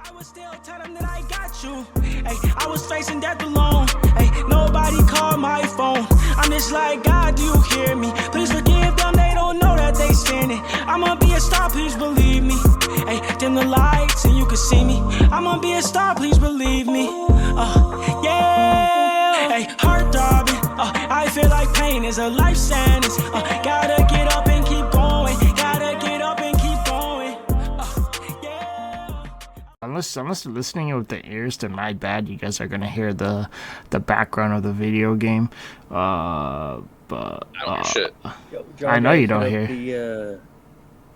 I would still tell them that I got you. Hey, I was facing death alone. Hey, nobody called my phone. I'm just like, God, do you hear me? Please forgive them, they don't know that they sinning. I'ma be a star, please believe me. Hey, dim the lights and you can see me. I'ma be a star, please believe me. Yeah. Hey, heart throbbing. I feel like pain is a life sentence. Gotta get up and keep going. Gotta get up and keep going. Yeah. Unless you're listening with the ears, then my bad. You guys are gonna hear the background of the video game. But I don't hear shit. Yo, I know you don't set hear.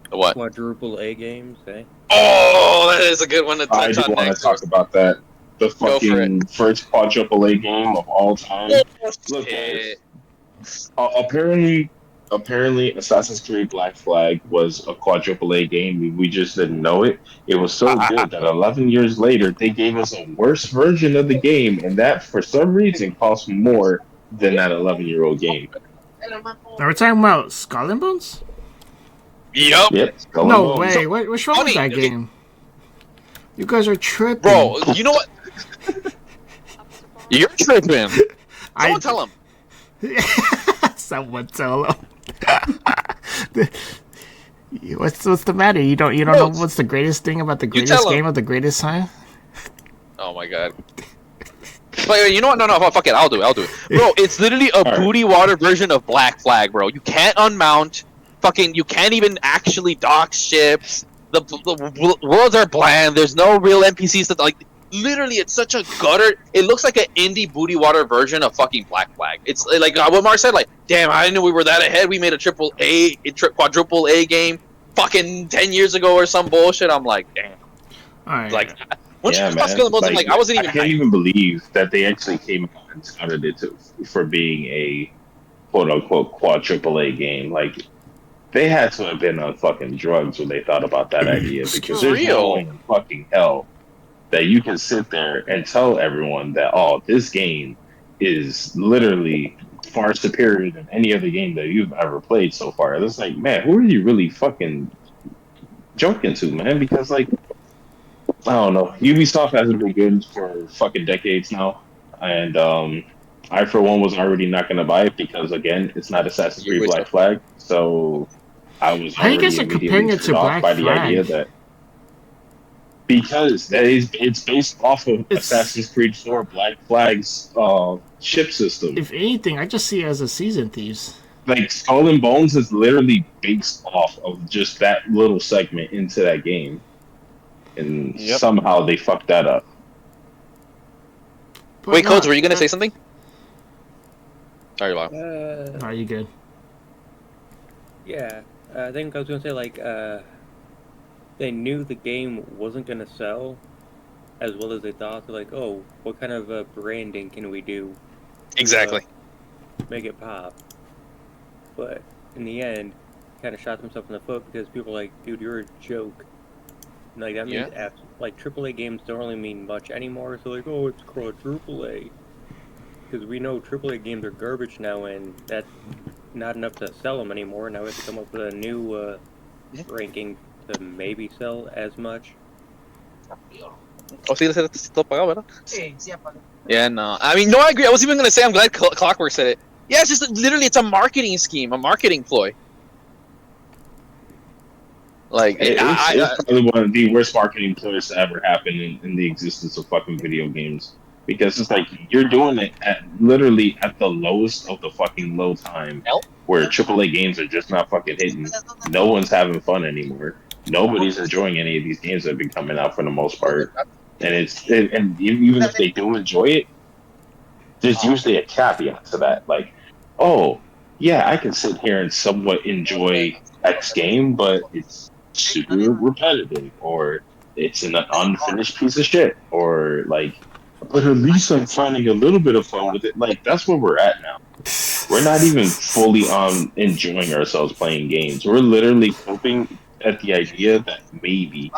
The What? quadruple A games, eh? Oh, that is a good one to I touch do on want to next. talk about that. The Go for fucking first quadruple A game of all time. Look, Shit. guys. Apparently, Assassin's Creed Black Flag was a quadruple A game. We just didn't know it. It was so good that 11 years later, they gave us a worse version of the game, and that, for some reason, cost more than that 11-year-old game. Are we talking about Skull and Bones? Yup. Yep. Skull and No Bones. way. Which one was funny, that game? You guys are tripping. Bro, you know what? You're tripping. Someone tell him. Someone tell him. What's the matter? You don't know what's the greatest thing about the greatest tell him. game of the greatest time? Oh my god. Wait, you know what? No, fuck it. I'll do it. Bro, it's literally a booty water version of Black Flag, bro. You can't unmount. Fucking, you can't even actually dock ships. The worlds are bland. There's no real NPCs that, like, literally, it's such a gutter. It looks like an indie booty water version of fucking Black Flag. It's like what Mark said, like, damn, I didn't know we were that ahead. We made a quadruple A game fucking 10 years ago or some bullshit. I'm like, damn. All right. Like, once Yeah, you man. cross Skull and Bones, I'm like, I wasn't even I can't hyped. even believe that they actually came out and touted it for being a quote unquote quadruple A game. Like, they had to have been on fucking drugs when they thought about that idea, because there's no way in fucking hell that you can sit there and tell everyone that, oh, this game is literally far superior than any other game that you've ever played so far. It's like, man, who are you really fucking joking to, man? Because, like, I don't know. Ubisoft hasn't been good for fucking decades now. And I, for one, was already not going to buy it because, again, it's not Assassin's Creed Black Flag. So I was How you already guys are comparing it to Black by the idea Flag? that because it's based off of Assassin's Creed 4 Black Flag's ship system. If anything, I just see it as a Season Thieves. Like, Skull and Bones is literally based off of just that little segment into that game. And somehow they fucked that up. But Wait, Codes, were you going to say something? Sorry, Lyle. Are you good? Yeah, I think I was gonna say, like, they knew the game wasn't gonna sell as well as they thought. They're like, oh, what kind of branding can we do? Exactly. Make it pop. But in the end, kind of shot themselves in the foot because people are like, dude, you're a joke. And, like, that means like AAA games don't really mean much anymore. So like, oh, it's quadruple A. Because we know AAA games are garbage now, and that's not enough to sell them anymore. Now we have to come up with a new ranking to maybe sell as much. Oh, sí, está apagado, ¿verdad? Sí, apagado. Yeah, no. I mean, no, I agree. I was even going to say, I'm glad Clockwork said it. Yeah, it's just literally, it's a marketing scheme, a marketing ploy. Like, it's probably one of the worst marketing ploys to ever happen in the existence of fucking video games. Because it's like, you're doing it literally at the lowest of the fucking low time, where AAA games are just not fucking hitting. No one's having fun anymore. Nobody's enjoying any of these games that have been coming out for the most part. And and even if they do enjoy it, there's usually a caveat to that. Like, oh, yeah, I can sit here and somewhat enjoy X game, but it's super repetitive, or it's an unfinished piece of shit, or like, but at least I'm finding a little bit of fun with it. Like, that's where we're at now. We're not even fully enjoying ourselves playing games. We're literally hoping at the idea that maybe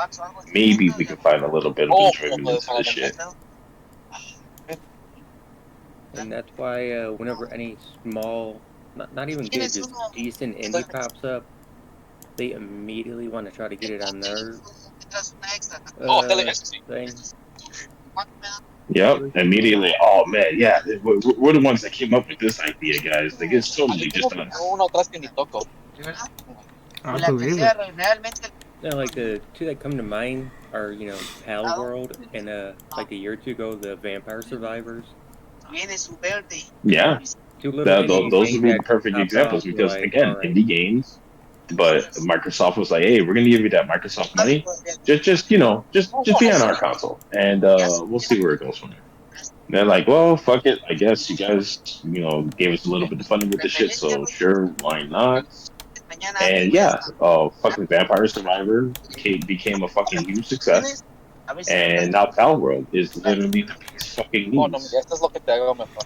we can find a little bit of enjoyment into this shit. And that's why whenever any small, not even good, just decent indie pops up, they immediately want to try to get it on their thing. Yep. Immediately. Oh man, yeah. We're the ones that came up with this idea, guys. Like it's totally just us. Uno atrás que ni toco. I believe it. No, like the two that come to mind are, you know, Pal World and like a year or two ago, the Vampire Survivors. Yeah. Two little indie Those would be games perfect that examples pop out, because like, again, alright. indie games. But Microsoft was like, "Hey, we're gonna give you that Microsoft money. Just be on our console, and we'll see where it goes from there." And they're like, "Well, fuck it. I guess you guys, gave us a little bit of funding with the shit, so sure, why not?" And yeah, fucking Vampire Survivor became a fucking huge success, and now Palworld is literally the biggest fucking Oh, no, news. esto es lo que te hago mejor.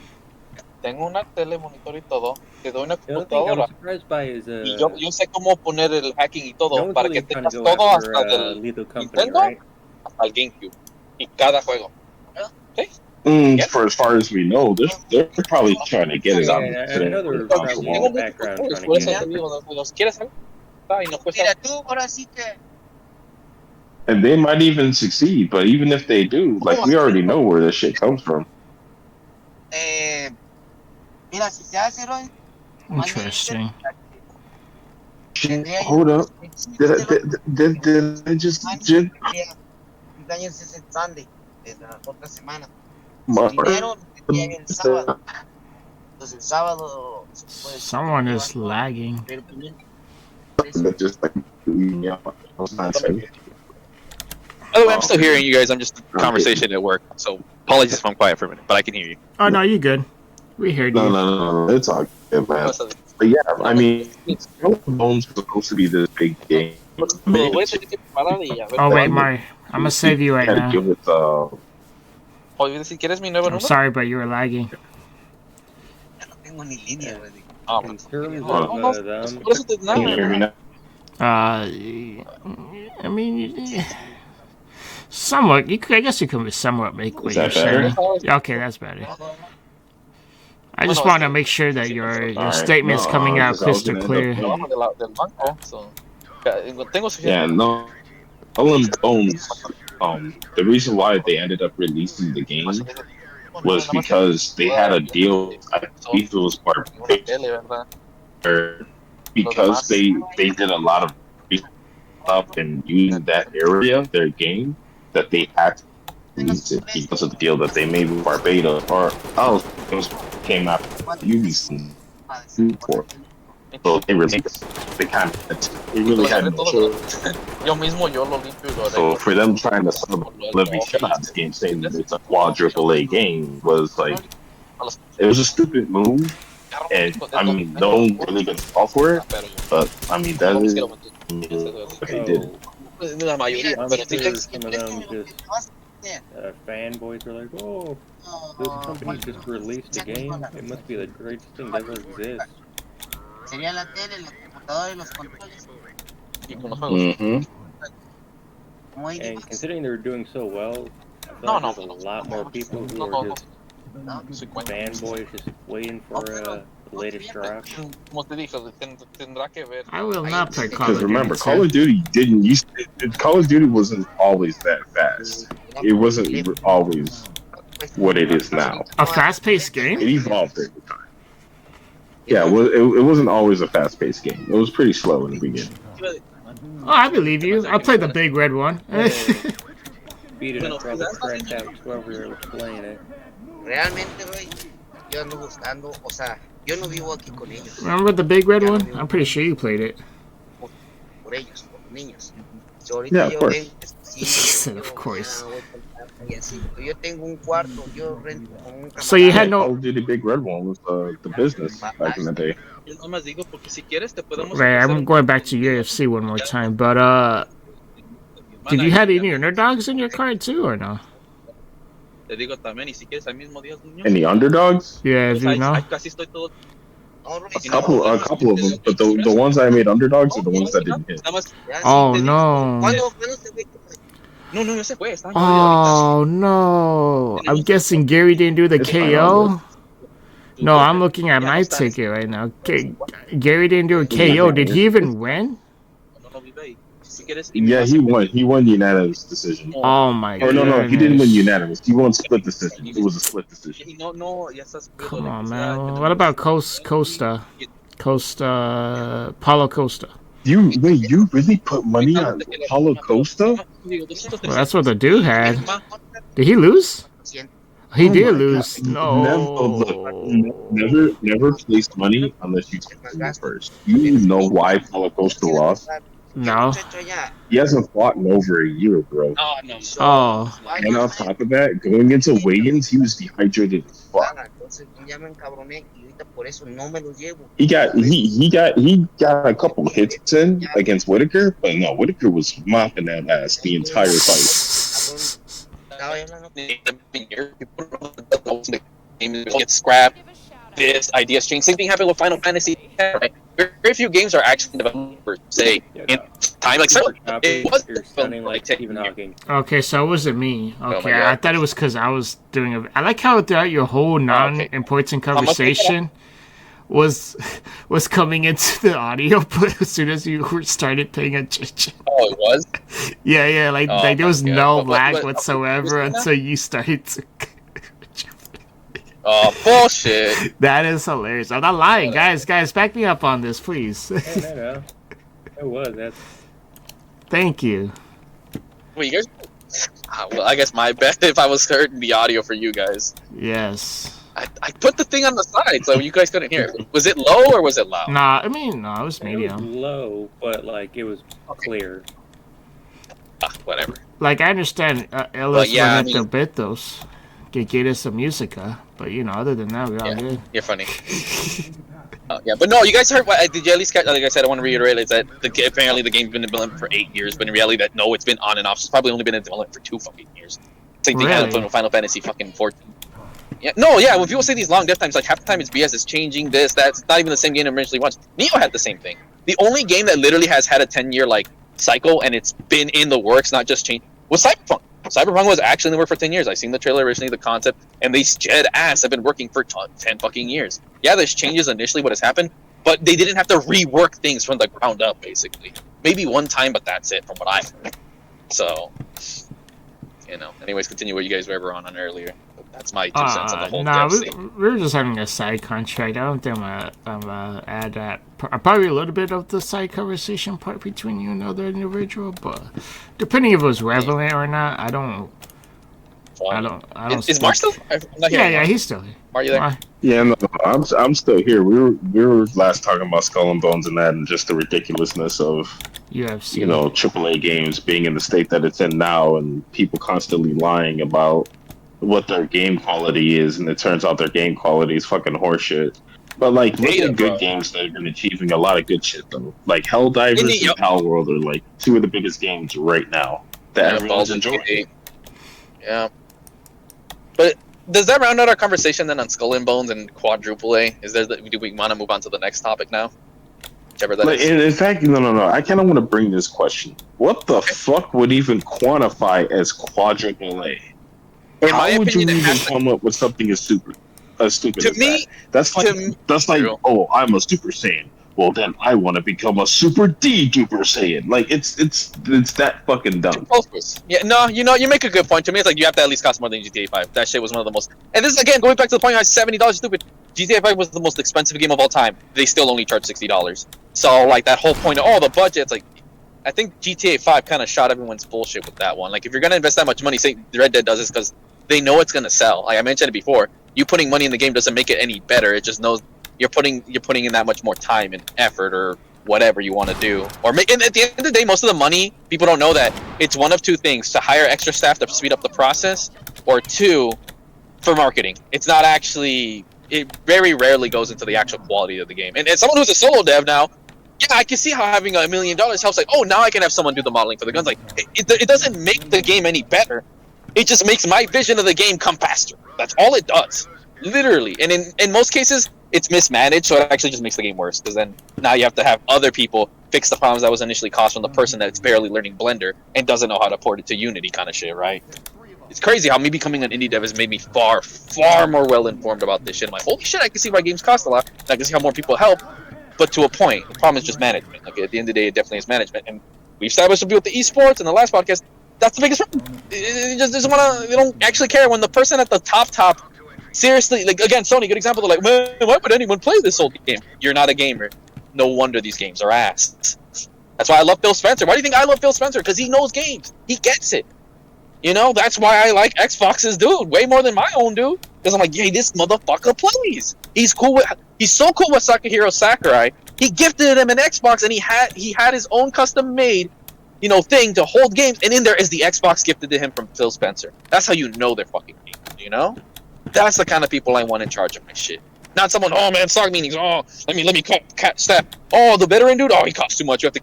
Tengo una tele, monitor y todo. Te doy una The other thing I'm computadora. surprised by is Y yo sé cómo poner el hacking y no todo one's para really que trying to tengas go todo after hasta del Lethal Company, Nintendo right? hasta el GameCube. Y cada juego. ¿Sí? For as far as we know, they're probably trying to get it on Yeah, the I know they're console probably in wall. the background trying Por to eso get te it. digo, los quieres saber. Y no cuesta. And they might even succeed, but even if they do, like we already know where this shit comes from. Interesting. Hold up. Did I just Someone is lagging. just like By the way, I'm still hearing you guys. I'm just conversation at work. So apologies if I'm quiet for a minute, but I can hear you. Oh no, you good. We heard you. No. It's all good, man. But yeah, I mean, Skull and Bones was supposed to be this big game. Oh wait, Mari, I'm gonna save you right Had to now. deal with, I'm sorry, but you were lagging. In terms Por of them, eso te can you hear me now? I mean, somewhat. I guess you can somewhat make what Is you're that better? saying. Yeah, okay, that's better. I just want to make sure that your statement's coming out crystal clear. Yeah, no. Skull and Bones. The reason why they ended up releasing the game was because they had a deal. I believe it was because they did a lot of stuff and using that area, their game, that they had to release it because of the deal that they made with Barbados it was came out Ubisoft for. So they really had no choice. So for them trying to sell the living shit out of this game, saying that it's a quadruple A game, was like, it was a stupid move. And I mean, no one really gets fall for it, but I mean, that is what they did. I'm sure some of them just fanboys are like, oh, this company just released a game. It must be the greatest thing that ever exists. Mm-hmm. And considering they're doing so well, I feel like there's a lot more people who are just fanboys just waiting for the latest drop. I will not play Call Because of Duty. remember, Call of Duty Call of Duty wasn't always that fast. It wasn't always what it is now. A fast-paced game? It evolved over time. Yeah, it wasn't always a fast-paced game. It was pretty slow in the beginning. Oh, I believe you. I played the big red one. Beat it up, probably cracked out whoever was playing it. Remember the big red one? I'm pretty sure you played it. Yeah, of course. Of course. So you had Call no... of Duty Big Red One was the business back in the day. Right, I'm going back to UFC one more time, but did you have any underdogs in your card too, or no? Any underdogs? Yeah, if you know. A couple of them, but the ones I made underdogs are the ones that didn't hit. Oh no. Oh no. I'm guessing Gary didn't do the KO? No, I'm looking at my ticket right now. Gary didn't do a KO. Did he even win? Yeah, he won. He won unanimous decision. Oh my Or god. no, he didn't win unanimous. He won split decision. It was a split decision. Come on, man. What about Costa? Paulo Costa. You really put money on Paulo Costa? Well, that's what the dude had. Did he lose? He did lose. God. No. Never place money unless you take money first. You know why Paulo Costa lost? No. He hasn't fought in over a year, bro. Oh. And on top of that, going into weigh-ins, he was dehydrated as fuck. He got a couple hits in against Whitaker, but no, Whitaker was mopping that ass the entire fight. Get scrapped. This ideas change. Same thing happened with Final Fantasy X, right? Very few games are actually developed per se in time. Like it was like Stephen Hawking. Okay, so it wasn't me. Okay, I thought it was because I was doing I like how throughout your whole non-important conversation was coming into the audio, but as soon as you started paying attention. Oh, it was? Yeah, like there was no lag whatsoever until you started to. Oh, bullshit. That is hilarious. I'm not lying. Guys, back me up on this, please. No. It was. That's... Thank you. Wait, you guys... well, I guess my bad if I was hurting the audio for you guys. Yes. I put the thing on the side so you guys couldn't hear it. Was it low or was it loud? Nah, I mean, no, it was medium. It was low, but, like, it was clear. Whatever. Like, I understand Ellis Betos que quiere su música, but, you know, other than that, we're all good. You're funny. Yeah, but no, you guys heard what did you at least catch? Like I said, I want to reiterate is that apparently the game's been in development for 8 years, but in reality, that no, it's been on and off. It's probably only been in development for 2 fucking years. Same thing happened with Final Fantasy fucking 14. Yeah, no, yeah. When people say these long dev times, like half the time it's BS. It's changing this, that. It's not even the same game originally was. Neo had the same thing. The only game that literally has had a 10-year like cycle and it's been in the works, not just changed, was Cyberpunk. Cyberpunk was actually in the work for 10 years. I seen the trailer originally, the concept, and these dead ass have been working for 10 fucking years. Yeah, there's changes initially what has happened, but they didn't have to rework things from the ground up, basically. Maybe one time, but that's it from what I heard. So, you know. Anyways, continue what you guys were on earlier. That's my 2 cents on the whole dev scene. We were just having a side contract. I don't think I'm gonna add that. Probably a little bit of the side conversation part between you and the other individual, but depending if it was relevant or not, I don't. Is Mark still? Yeah, he's still here. Are you there? Yeah, no, I'm still here. We were last talking about Skull and Bones and that, and just the ridiculousness of UFC. You know, AAA games being in the state that it's in now, and people constantly lying about what their game quality is, and it turns out their game quality is fucking horseshit. But like, look at good games that have been achieving a lot of good shit though. Like Helldivers and Palworld are like 2 of the biggest games right now that everyone's enjoying. Yeah. But does that round out our conversation then on Skull and Bones and Quadruple A? Do we want to move on to the next topic now? Whichever that is. In fact, no. I kind of want to bring this question. What the fuck would even quantify as Quadruple A? How would you even come up with something as stupid as that? That's like, oh, I'm a Super Saiyan. Well, then I want to become a Super D-Duper Saiyan. Like, it's that fucking dumb. Yeah, no, you make a good point. To me, it's like you have to at least cost more than GTA 5. That shit was one of the most... And this is, again, going back to the point, $70 stupid. GTA 5 was the most expensive game of all time. They still only charge $60. So, like, that whole point of, the budget, it's like... I think GTA 5 kind of shot everyone's bullshit with that one. Like, if you're going to invest that much money, say Red Dead does this because they know it's going to sell. Like I mentioned it before, you putting money in the game doesn't make it any better. It just knows you're putting in that much more time and effort or whatever you want to do. And at the end of the day, most of the money, people don't know that it's one of 2 things: to hire extra staff to speed up the process, or 2, for marketing. It's not actually. It very rarely goes into the actual quality of the game. And as someone who's a solo dev now, yeah, I can see how having $1 million helps. Like, oh, now I can have someone do the modeling for the guns. Like, it doesn't make the game any better. It just makes my vision of the game come faster. That's all it does, literally. And in most cases, it's mismanaged, so it actually just makes the game worse. Because then now you have to have other people fix the problems that was initially caused from the person that's barely learning Blender and doesn't know how to port it to Unity, kind of shit, right? It's crazy how me becoming an indie dev has made me far, far more well informed about this shit. I'm like, holy shit, I can see why games cost a lot. I can see how more people help, but to a point. The problem is just management. Like at the end of the day, it definitely is management, and we established with the esports in the last podcast. That's the biggest problem. They just doesn't wanna. They don't actually care when the person at the top. Seriously, like again, Sony, good example. They're like, man, why would anyone play this old game? You're not a gamer. No wonder these games are ass. That's why I love Phil Spencer. Why do you think I love Phil Spencer? Because he knows games. He gets it. You know, that's why I like Xbox's dude way more than my own dude. Because I'm like, hey, this motherfucker plays. He's so cool with Sakahiro Sakurai. He gifted him an Xbox, and he had his own custom made, you know, thing to hold games. And in there is the Xbox gifted to him from Phil Spencer. That's how you know they're fucking gamers. You know, that's the kind of people I want in charge of my shit. Not someone, oh man, SOG meetings. Oh, let me cut stat. Oh, the veteran dude. Oh, he costs too much. You have to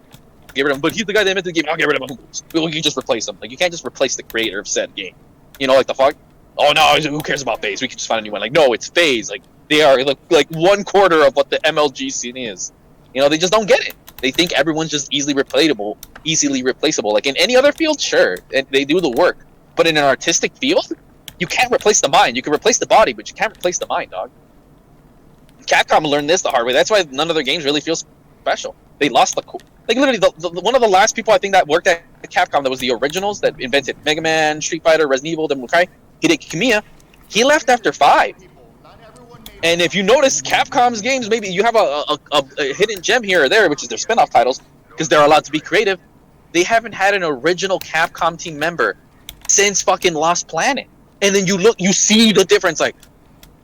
get rid of him. But he's the guy that invented the game. I'll get rid of him. You can just replace him. Like you can't just replace the creator of said game. You know, like the fuck. Oh no, who cares about FaZe? We can just find a new one. Like no, it's FaZe. Like they are like 1/4 of what the MLG scene is. You know, they just don't get it. They think everyone's just easily replaceable. Like in any other field, sure, and they do the work. But in an artistic field, you can't replace the mind. You can replace the body, but you can't replace the mind, dog. Capcom learned this the hard way. That's why none of their games really feel special. They lost the like literally one of the last people I think that worked at Capcom that was the originals that invented Mega Man, Street Fighter, Resident Evil, Devil May Cry, Hideki Kamiya. He left after 5. And if you notice, Capcom's games, maybe you have a hidden gem here or there, which is their spin-off titles, because they're allowed to be creative. They haven't had an original Capcom team member since fucking Lost Planet. And then you see the difference. Like,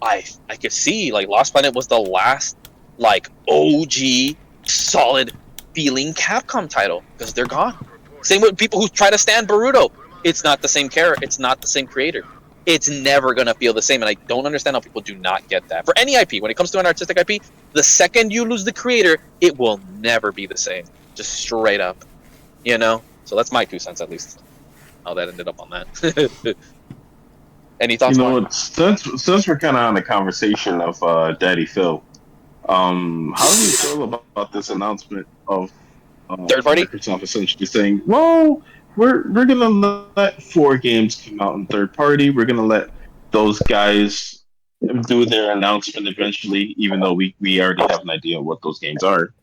I could see, like, Lost Planet was the last, like, OG, solid feeling Capcom title, because they're gone. Same with people who try to stand Boruto. It's not the same character. It's not the same creator. It's never going to feel the same, and I don't understand how people do not get that. For any IP, when it comes to an artistic IP, the second you lose the creator, it will never be the same. Just straight up. You know? So that's my 2 cents, at least. How that ended up on that. Any thoughts? You know what? Since we're kind of on the conversation of Daddy Phil, how do you feel about this announcement of third party? Microsoft essentially saying, well, we're gonna let 4 games come out in third party. We're gonna let those guys do their announcement eventually, even though we already have an idea of what those games are.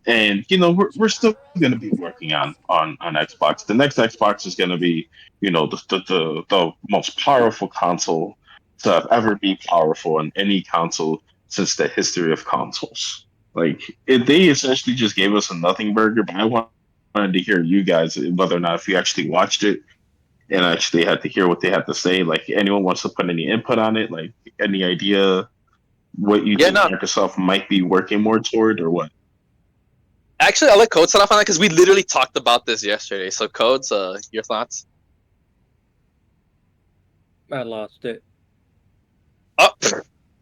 And you know, we're still gonna be working on Xbox. The next Xbox is gonna be, you know, the most powerful console to ever be powerful in any console since the history of consoles. Like they essentially just gave us a nothing burger, but I wanted to hear you guys whether or not if you actually watched it and actually had to hear what they had to say. Like anyone wants to put any input on it, like any idea what you think Microsoft might be working more toward or what? Actually, I'll let Code start off on that because we literally talked about this yesterday. So Codes, your thoughts? I lost it. Oh,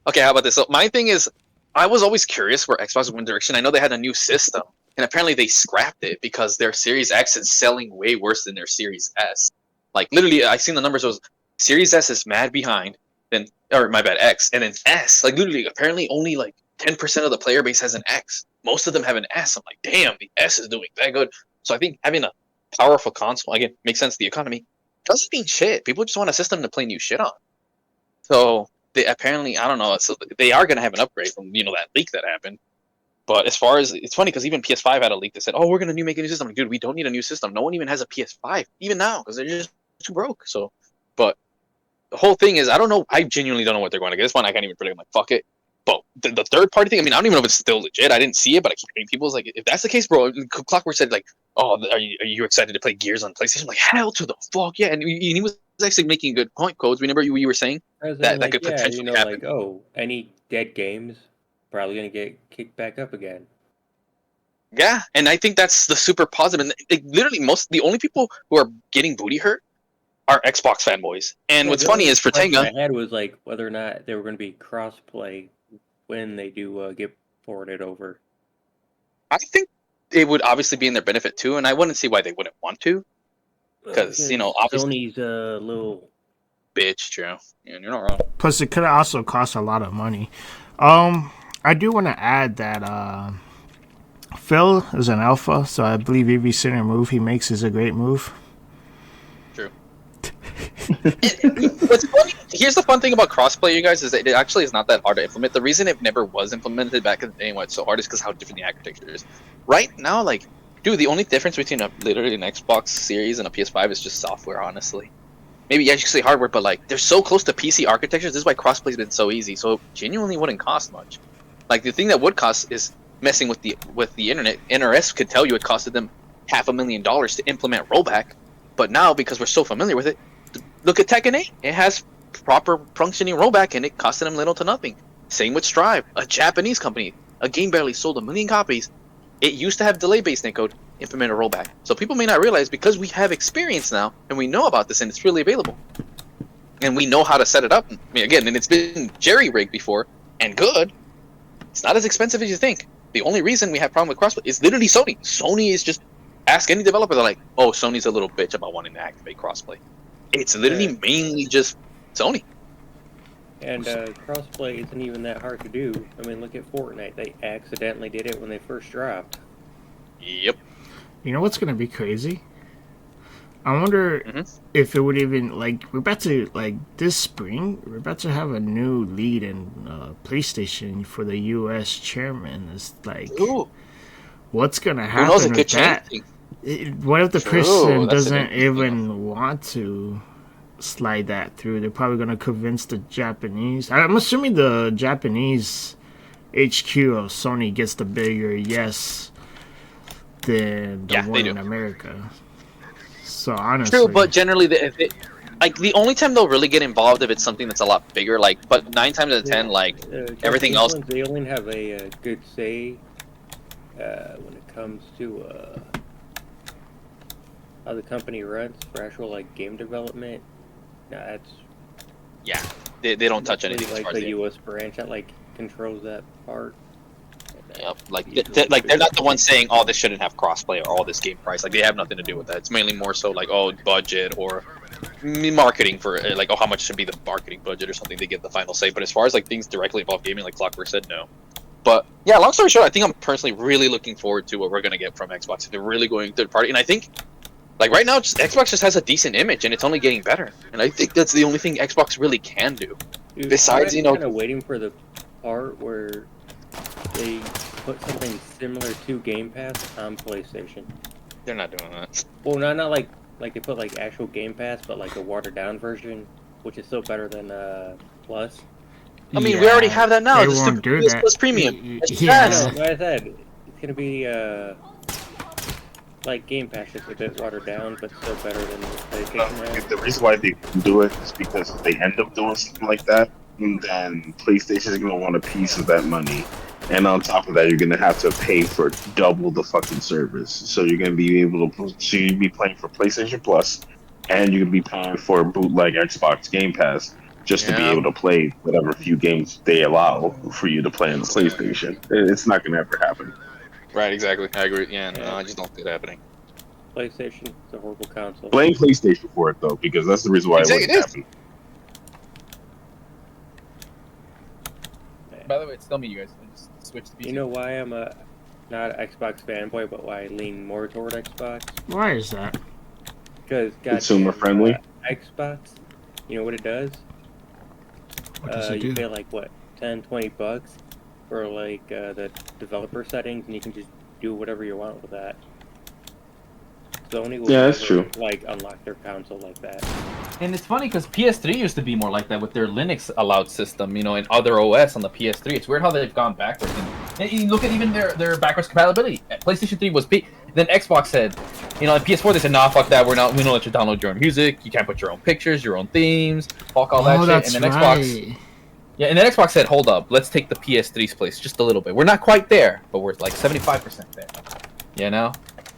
okay, how about this? So my thing is, I was always curious where Xbox went direction. I know they had a new system, and apparently they scrapped it because their Series X is selling way worse than their Series S. Like literally, I seen the numbers. It was Series S is mad behind, X, and then S. Like literally, apparently only like 10% of the player base has an X. Most of them have an S. I'm like, damn, the S is doing that good. So I think having a powerful console, again, makes sense. The economy doesn't mean shit. People just want a system to play new shit on. So they apparently, I don't know. So they are gonna have an upgrade from that leak that happened. But as far as it's funny because even PS5 had a leak that said, "Oh, we're gonna make a new system." Like, dude, we don't need a new system. No one even has a PS5 even now because they're just too broke. So, but the whole thing is, I don't know. I genuinely don't know what they're going to get. This one I can't even predict. I'm like, fuck it. But the third party thing, I mean, I don't even know if it's still legit. I didn't see it, but I keep hearing people's like, if that's the case, bro. Clockwork said like, "Oh, are you excited to play Gears on PlayStation?" I'm like, hell to the fuck yeah! And he was actually making a good point. Codes. Remember you were saying that could potentially happen. Like, oh, any dead games probably gonna get kicked back up again. Yeah, and I think that's the super positive. And literally, the only people who are getting booty hurt are Xbox fanboys. And what's funny is for Tenga, I had was like whether or not they were going to be cross-play when they do get ported over. I think it would obviously be in their benefit too, and I wouldn't see why they wouldn't want to. Because obviously Sony's a little bitch, Joe. Yeah, you're not wrong. Plus, it could also cost a lot of money. I do want to add that Phil is an alpha, so I believe every single move he makes is a great move. True. What's funny, here's the fun thing about crossplay, you guys, is that it actually is not that hard to implement. The reason it never was implemented back in the day and why it's so hard is because how different the architecture is. Right now, like, Dude, the only difference between literally an Xbox Series and a PS5 is just software, honestly. Maybe you should say hardware, but like they're so close to PC architectures. This is why crossplay's been so easy. So it genuinely wouldn't cost much. Like the thing that would cost is messing with the internet. NRS could tell you it costed them $500,000 to implement rollback, but now because we're so familiar with it, look at Tekken 8. It has proper functioning rollback, and it costed them little to nothing. Same with Strive, a Japanese company. A game barely sold 1 million copies. It used to have delay-based netcode, implement a rollback. So people may not realize, because we have experience now, and we know about this, and it's freely available, and we know how to set it up. I mean, again, and it's been jerry-rigged before, and good. It's not as expensive as you think. The only reason we have problem with crossplay is literally Sony. Sony is just, ask any developer, they're like, oh, Sony's a little bitch about wanting to activate crossplay. It's literally mainly just Sony. And crossplay isn't even that hard to do. I mean, look at Fortnite. They accidentally did it when they first dropped. Yep. You know what's gonna be crazy? I wonder if it would even, like, we're about to, like, this spring, we're about to have a new lead in PlayStation for the U.S. chairman. It's like, what's gonna happen with that? What if the person doesn't even want to slide that through? They're probably going to convince the Japanese. I'm assuming the Japanese HQ of Sony gets the bigger yes than the one in America. So honestly, true, but generally, the only time they'll really get involved if it's something that's a lot bigger. Like, but 9 times out of 10, everything else, they only have a good say when it comes to how the company runs for actual like game development. That's they don't touch anything. Like as far the as U.S. branch that like controls that part. Yep, like they're not the ones saying, "Oh, this shouldn't have crossplay" or "Oh, this game price." Like they have nothing to do with that. It's mainly more so like, "Oh, budget" or marketing for like, "Oh, how much should be the marketing budget" or something. They get the final say. But as far as like things directly involved gaming, like Clockwork said, no. But yeah, long story short, I think I'm personally really looking forward to what we're gonna get from Xbox. They're really going third party, and I think like right now, Xbox just has a decent image, and it's only getting better. And I think that's the only thing Xbox really can do. Dude, besides, I'm kind of waiting for the part where they put something similar to Game Pass on PlayStation. They're not doing that. Well, not like they put like actual Game Pass, but like a watered down version, which is still better than Plus. I mean, we already have that now. They won't do that. Plus Premium. Yeah. Like I said, it's gonna be like Game Pass, just a bit watered down, but still better than PlayStation. The reason why they do it is because if they end up doing something like that, then PlayStation is going to want a piece of that money. And on top of that, you're going to have to pay for double the fucking service. So you're going to be able to, so you'll be paying for PlayStation Plus, and you're going to be paying for bootleg Xbox Game Pass just to be able to play whatever few games they allow for you to play on the PlayStation. It's not going to ever happen. Right, exactly. I agree. Yeah, no, I just don't see it happening. PlayStation is a horrible console. Blame PlayStation for it, though, because that's the reason why it wouldn't happen. By the way, it's still me, you guys. I just switched to PC. You know why I'm not an Xbox fanboy, but why I lean more toward Xbox? Why is that? Because consumer friendly. Xbox, you know what it does? What does it do? You pay like what, $10-$20 for like the developer settings, and you can just do whatever you want with that. Sony will that's true. Like unlock their console like that. And it's funny because PS3 used to be more like that with their Linux allowed system, you know, and other OS on the PS3. It's weird how they've gone backwards. And you look at even their backwards compatibility. PlayStation 3 was big. Then Xbox said, you know, at PS4 they said, nah, fuck that. We don't let you download your own music. You can't put your own pictures, your own themes. Fuck all that shit. That's and then right. Xbox. Yeah, and then Xbox said, hold up, let's take the PS3's place just a little bit. We're not quite there, but we're like 75% there. You know?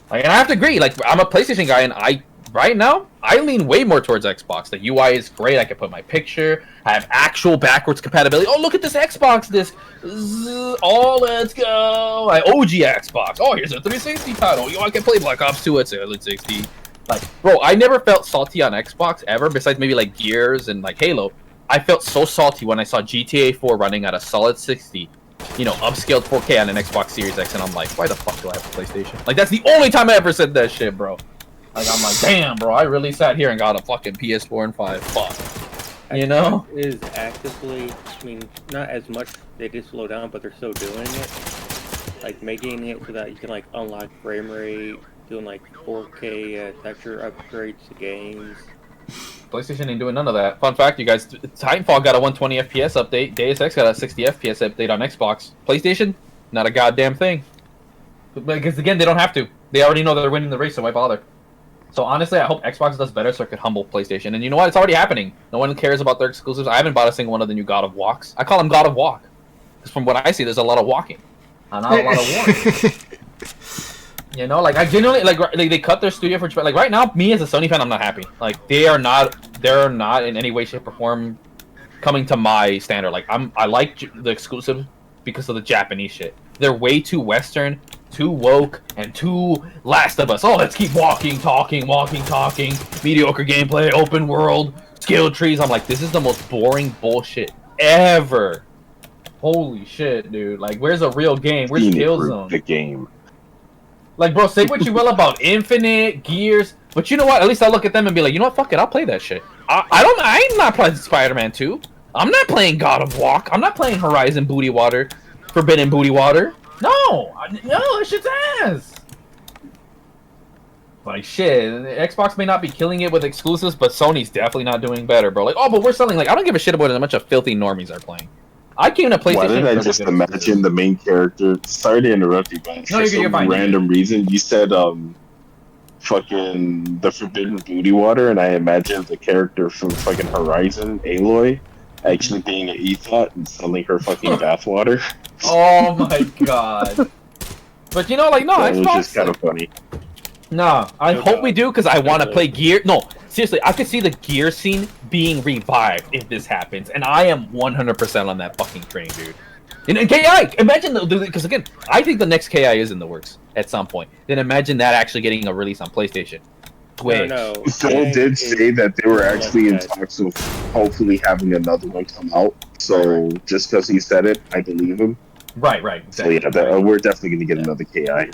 Like, and I have to agree, like, I'm a PlayStation guy, and right now, I lean way more towards Xbox. The UI is great, I can put my picture, I have actual backwards compatibility. Oh, look at this Xbox disc! Oh, let's go! OG Xbox. Oh, here's a 360 title. Yo, I can play Black Ops 2 at 360. Like, bro, I never felt salty on Xbox, ever, besides maybe, like, Gears and, like, Halo. I felt so salty when I saw GTA 4 running at a solid 60. You know, upscaled 4K on an Xbox Series X, and I'm like, why the fuck do I have a PlayStation? Like, that's the only time I ever said that shit, bro. Like, I'm like, damn, bro, I really sat here and got a fucking PS4 and 5. Fuck. You know? Is actively, I mean, not as much, they did slow down, but they're still doing it. like making it so that you can like unlock frame rate, doing like 4K texture upgrades to games. PlayStation ain't doing none of that. Fun fact, you guys, Titanfall got a 120 FPS update. Deus Ex got a 60 FPS update on Xbox. PlayStation, not a goddamn thing. Because again, they don't have to. They already know they're winning the race, so why bother? So honestly, I hope Xbox does better so it could humble PlayStation. And you know what? It's already happening. No one cares about their exclusives. I haven't bought a single one of the new God of Walks. I call them God of Walk. Because from what I see, there's a lot of walking. Not a lot of walking. You know, like I genuinely like they cut their studio for like right now. Me as a Sony fan, I'm not happy. Like they're not in any way, shape, or form coming to my standard. Like I like the exclusive because of the Japanese shit. They're way too Western, too woke, and too Last of Us. Oh, let's keep walking, talking, mediocre gameplay, open world, skill trees. I'm like, this is the most boring bullshit ever. Holy shit, dude! Like, where's a real game? Where's Killzone? The game. Like, bro, say what you will about Infinite, Gears, but you know what? At least I look at them and be like, you know what? Fuck it, I'll play that shit. I'm not playing Spider-Man 2. I'm not playing God of Walk. I'm not playing Horizon Booty Water, Forbidden Booty Water. No, that shit's ass. Like, shit, Xbox may not be killing it with exclusives, but Sony's definitely not doing better, bro. Like, oh, but we're selling, like, I don't give a shit about it. A bunch of filthy normies are playing. I came to PlayStation. Why did I just imagine the main character? Sorry to interrupt you, but for some random reason, you said fucking the Forbidden Booty Water, and I imagined the character from fucking Horizon, Aloy, actually being an ethot and selling her fucking bathwater. Oh my god! But you know, like, no, that Xbox. was just kind of funny. Nah, I hope we do because I want to play Gear. No, seriously, I could see the Gear scene being revived if this happens, and I am 100% on that fucking train, dude. And KI, imagine because again, I think the next KI is in the works at some point. Then imagine that actually getting a release on PlayStation. Twitch. No. Phil did say that they were actually in talks of hopefully having another one come out. So just because he said it, I believe him. Right. Exactly. So yeah, we're definitely gonna get another KI.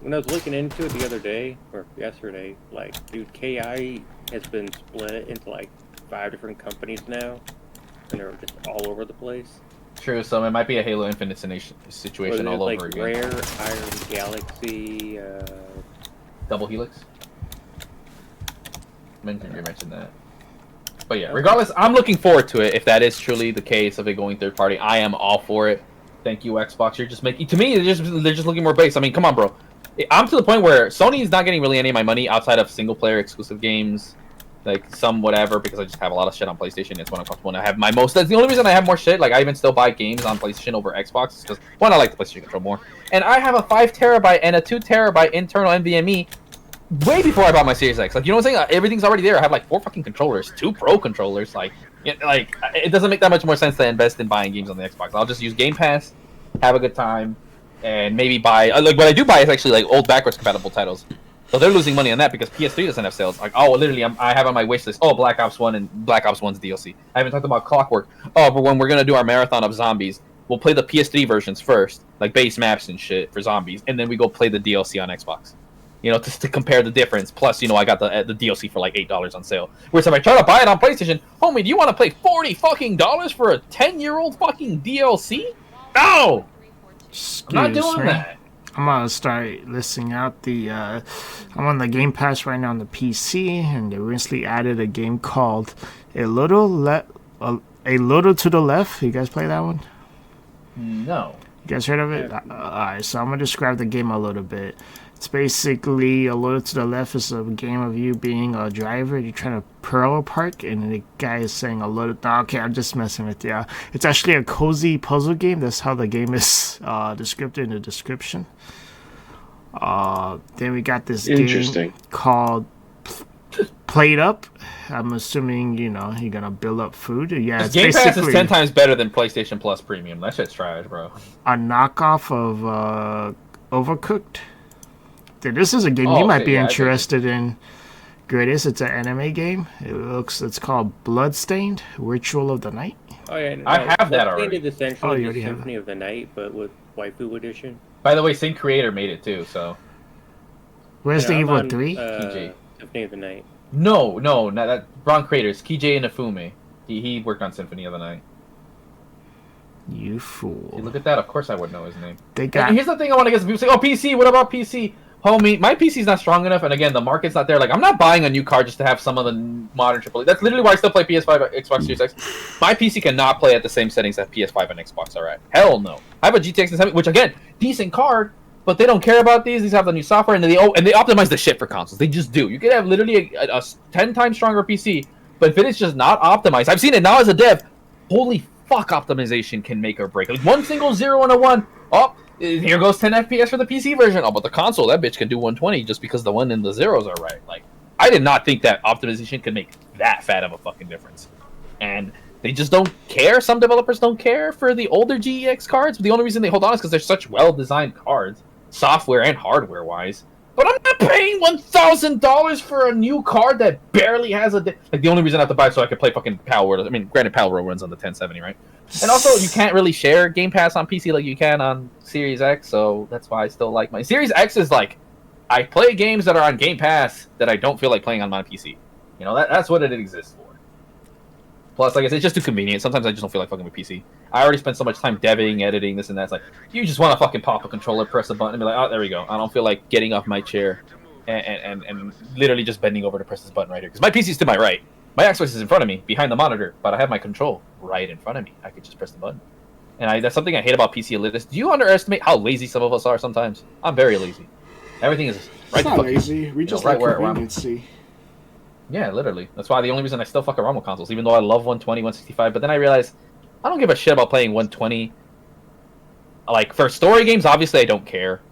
When I was looking into it the other day, or yesterday, like, dude, KI has been split into, like, 5 different companies now, and they're just all over the place. True, so it might be a Halo Infinite situation all over again. Rare, Iron Galaxy, Double Helix? You mentioned that. But yeah, regardless, I'm looking forward to it. If that is truly the case of it going third party, I am all for it. Thank you, Xbox. You're just making, to me, they're just looking more base. I mean, come on, bro. I'm to the point where Sony is not getting really any of my money outside of single player exclusive games, like some whatever, because I just have a lot of shit on PlayStation. It's when I'm comfortable and I have my most. That's the only reason I have more shit. Like, I even still buy games on PlayStation over Xbox because one, I like the PlayStation control more, and I have a 5 terabyte and a 2 terabyte internal NVMe way before I bought my Series X. Like, you know what I'm saying? Everything's already there. I have like 4 fucking controllers, 2 Pro controllers. Like it doesn't make that much more sense to invest in buying games on the Xbox. I'll just use Game Pass, have a good time, and maybe buy, like, what I do buy is actually like old backwards compatible titles. So they're losing money on that because PS3 doesn't have sales. Like, oh, literally, I have on my wish list, oh, Black Ops 1 and Black Ops 1's DLC. I haven't talked about Clockwork. Oh, but when we're going to do our marathon of zombies, we'll play the PS3 versions first, like base maps and shit for zombies, and then we go play the DLC on Xbox. You know, just to compare the difference. Plus, you know, I got the DLC for like $8 on sale. Whereas if I try to buy it on PlayStation, homie, do you want to pay $40 fucking for a 10-year-old fucking DLC? No! I'm not doing that. I'm gonna start listing out the. I'm on the Game Pass right now on the PC, and they recently added a game called A Little to the Left. You guys play that one? No. You guys heard of it? Alright, so I'm gonna describe the game a little bit. It's basically A Little to the Left is a game of you being a driver. You're trying to parallel park, and the guy is saying a little. Okay, I'm just messing with you. It's actually a cozy puzzle game. That's how the game is described in the description. Then we got this game called Plate Up. I'm assuming, you know, you're gonna build up food. Yeah, it's Game Pass is 10 times better than PlayStation Plus Premium. That shit's trash, bro. A knockoff of Overcooked. Dude, this is a game you might be interested in. Greatest, it's an anime game. It's called Bloodstained: Ritual of the Night. Oh yeah, no, I have that already. It's essentially the Symphony of the Night, but with Waifu Edition. By the way, same creator made it too. So where's the Evil 3? KJ. Symphony of the Night. No, not that. Wrong creators. KJ Inafune. He worked on Symphony of the Night. You fool. You look at that. Of course, I would know his name. They got. And here's the thing: I want to get some people say, "Oh, PC. What about PC?" Homie, my PC's not strong enough, and again, the market's not there. Like, I'm not buying a new card just to have some of the modern AAA. That's literally why I still play PS5, Xbox Series X. My PC cannot play at the same settings that PS5 and Xbox are at. Hell no. I have a GTX 1070, which again, decent card, but they don't care about these. These have the new software, and they optimize the shit for consoles. They just do. You can have literally a 10 times stronger PC, but if it is just not optimized, I've seen it now as a dev. Holy fuck, optimization can make or break. Like one single 0 and a 1. Oh. Here goes 10 FPS for the PC version. Oh, but the console, that bitch can do 120 just because the 1 and the zeros are right. Like, I did not think that optimization could make that fat of a fucking difference. And they just don't care. Some developers don't care for the older GEX cards. But the only reason they hold on is because they're such well-designed cards, software and hardware-wise. But I'm not paying $1,000 for a new card that barely has a... Like, the only reason I have to buy it so I can play fucking Pal World... I mean, granted, Pal World runs on the 1070, right? And also, you can't really share Game Pass on PC like you can on Series X, so that's why I still like my... Series X is like, I play games that are on Game Pass that I don't feel like playing on my PC. You know, that's what it exists for. Plus, like I said, it's just too convenient. Sometimes I just don't feel like fucking with PC. I already spent so much time deving, editing, this and that. It's like, you just want to fucking pop a controller, press a button, and be like, oh, there we go. I don't feel like getting off my chair and literally just bending over to press this button right here. Because my PC's to my right. My Xbox is in front of me, behind the monitor, but I have my control right in front of me. I could just press the button. And that's something I hate about PC elitists. Do you underestimate how lazy some of us are sometimes? I'm very lazy. Everything is right. It's not lazy. We just like conveniency. Yeah, literally. That's why the only reason I still fuck around with consoles, even though I love 120, 165. But then I realize I don't give a shit about playing 120. Like, for story games, obviously I don't care.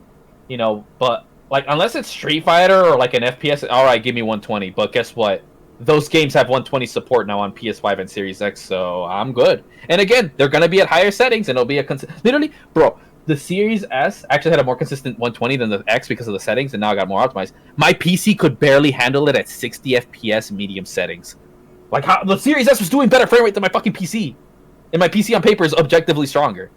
You know, but, like, unless it's Street Fighter or, like, an FPS, alright, give me 120. But guess what? Those games have 120 support now on PS5 and Series X, so I'm good. And again, they're going to be at higher settings, and it'll be literally, bro, the Series S actually had a more consistent 120 than the X because of the settings, and now I got more optimized. My PC could barely handle it at 60 FPS medium settings. Like, how the Series S was doing better frame rate than my fucking PC. And my PC on paper is objectively stronger.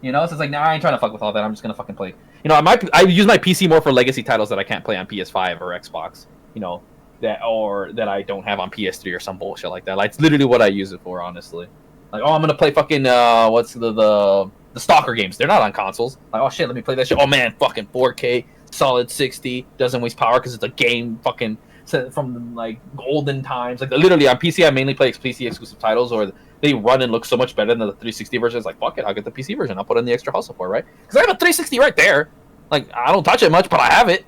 You know, so it's like, nah, I ain't trying to fuck with all that. I'm just going to fucking play. You know, I use my PC more for legacy titles that I can't play on PS5 or Xbox. You know, that I don't have on PS3 or some bullshit like that. Like, it's literally what I use it for, honestly. Like, oh, I'm gonna play fucking what's the Stalker games? They're not on consoles. Like, oh shit, let me play that shit. Oh man, fucking 4K, solid 60, doesn't waste power because it's a game fucking from like golden times. Like, literally on PC, I mainly play PC exclusive titles, or they run and look so much better than the 360 version. It's like, fuck it, I'll get the PC version. I'll put in the extra hustle support, right? Because I have a 360 right there. Like, I don't touch it much, but I have it.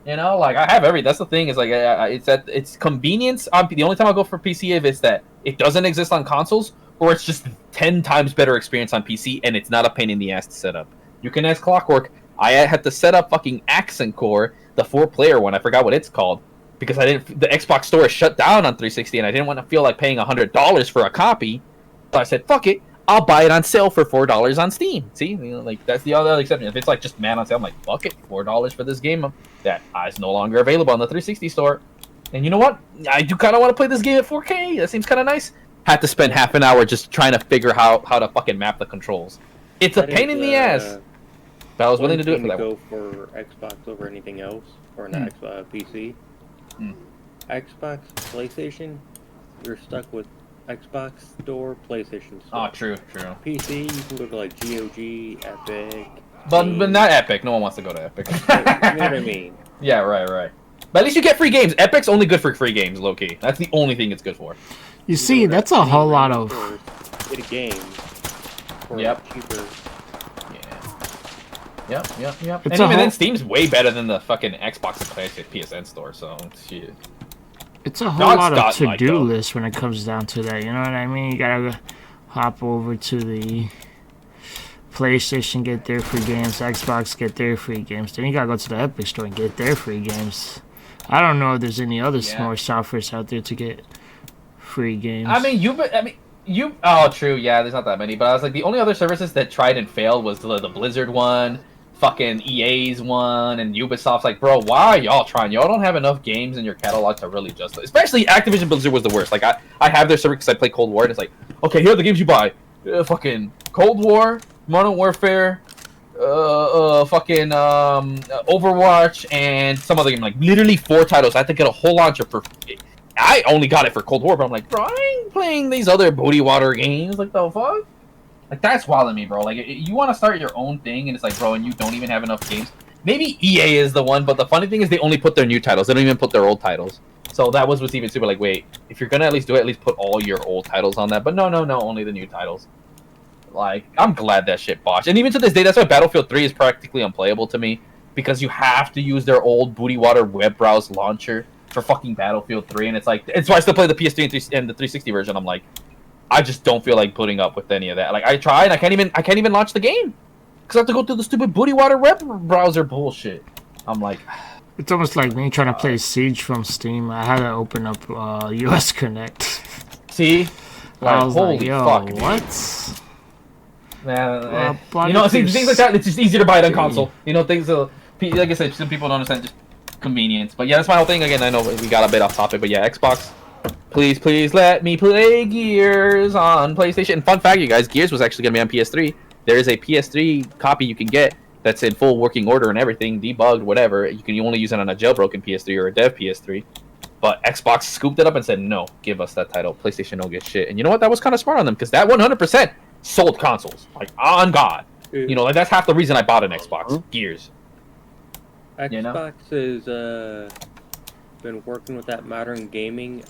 You know, like, I have everything. That's the thing, is like, it's convenience. The only time I go for PC if it's that it doesn't exist on consoles, or it's just 10 times better experience on PC, and it's not a pain in the ass to set up. You can ask Clockwork. I had to set up fucking Accent Core, the 4-player one. I forgot what it's called, because the Xbox store is shut down on 360, and I didn't want to feel like paying $100 for a copy. So I said, fuck it. I'll buy it on sale for $4 on Steam. See, you know, like, that's the other exception. If it's like just man on sale, I'm like, fuck it, $4 for this game that is no longer available on the 360 store. And you know what? I do kind of want to play this game at 4K. That seems kind of nice. Had to spend half an hour just trying to figure out how to fucking map the controls. It's a pain in the ass. But I was willing to do it for that one. Go for Xbox over anything else, or not PC. Xbox, PlayStation, you're stuck with Xbox Store, PlayStation Store. Oh, true. PC, you can go to like GOG, Epic. But not Epic. No one wants to go to Epic. You know what I mean? Yeah, right. But at least you get free games. Epic's only good for free games, low-key. That's the only thing it's good for. You see, that's a whole lot of... Get a game for cheaper. Yeah. Yep. And even then, Steam's way better than the fucking Xbox and PSN store, so shit. It's a whole lot of to-do list when it comes down to that, you know what I mean? You gotta hop over to the PlayStation, get their free games, Xbox, get their free games. Then you gotta go to the Epic Store and get their free games. I don't know if there's any other smaller softwares out there to get free games. Oh, true, yeah, there's not that many. But I was like, the only other services that tried and failed was the Blizzard one, fucking EA's one, and Ubisoft's like, bro, why are y'all trying? Y'all don't have enough games in your catalog to really justify. Especially Activision Blizzard was the worst. Like, I have their server because I play Cold War, and it's like, okay, here are the games you buy. Fucking Cold War, Modern Warfare, fucking Overwatch, and some other game. Like, literally 4 titles. I had to get a whole launcher for... I only got it for Cold War, but I'm like, bro, I ain't playing these other booty water games. Like, the fuck? Like, that's wild to me, bro. Like, you want to start your own thing, and it's like, bro, and you don't even have enough games. Maybe EA is the one, but the funny thing is they only put their new titles. They don't even put their old titles. So that was what's even super. Like, wait, if you're gonna at least do it, at least put all your old titles on that. But no, only the new titles. Like, I'm glad that shit botched. And even to this day, that's why Battlefield 3 is practically unplayable to me. Because you have to use their old booty water web browse launcher for fucking Battlefield 3. And it's like, it's why I still play the PS3 and the 360 version. I'm like, I just don't feel like putting up with any of that. Like, I tried, and I can't even launch the game. Because I have to go through the stupid booty water web browser bullshit. I'm like... It's almost like me trying to play Siege from Steam. I had to open up US Connect. See? Like, I was holy like, yo, fuck, what? Man, you know, things like that, it's just easier to buy it on console. You know, things, like I said, some people don't understand just convenience. But yeah, that's my whole thing. Again, I know we got a bit off topic, but yeah, Xbox, please let me play Gears on PlayStation. And fun fact, you guys, Gears was actually going to be on PS3. There is a PS3 copy you can get that's in full working order and everything, debugged, whatever. You only use it on a jailbroken PS3 or a dev PS3. But Xbox scooped it up and said, no, give us that title. PlayStation don't get shit. And you know what? That was kind of smart on them, because that 100% sold consoles. Like, on God. You know, like, that's half the reason I bought an Xbox. Gears. Xbox has been working with that modern gaming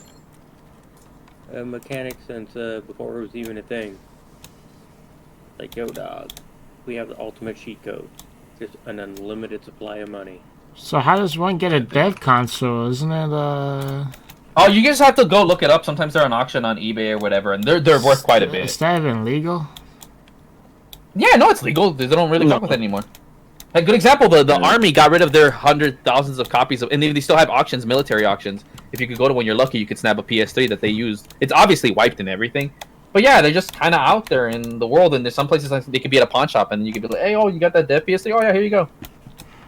mechanic since before it was even a thing. Like, yo, dog, we have the ultimate cheat code. Just an unlimited supply of money. So how does one get a dev console? Isn't it Oh, you just have to go look it up. Sometimes they're on auction on eBay or whatever, and they're worth quite a bit. Is that even legal? Yeah, no, it's legal. They don't really fuck with it anymore. A good example, the Army got rid of their thousands of copies of, and they still have auctions, military auctions. If you could go to one you're lucky, you could snap a PS3 that they used. It's obviously wiped and everything. But yeah, they're just kind of out there in the world, and there's some places like they could be at a pawn shop, and you could be like, hey, oh, you got that dev PS3? Oh, yeah, here you go.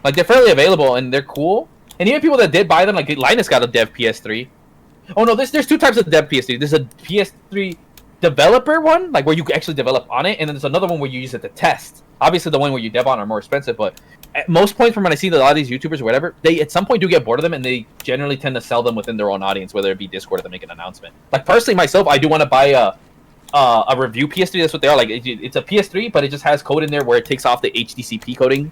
Like, they're fairly available, and they're cool. And even people that did buy them, like, Linus got a dev PS3. Oh, no, there's two types of dev PS3. There's a PS3 developer one, like, where you actually develop on it, and then there's another one where you use it to test. Obviously, the one where you dev on are more expensive, but at most points from when I see a lot of these YouTubers or whatever, they at some point do get bored of them, and they generally tend to sell them within their own audience, whether it be Discord or they make an announcement. Like, personally, myself, I do want to buy a review PS3. That's what they are. Like, it's a PS3, but it just has code in there where it takes off the HDCP coding,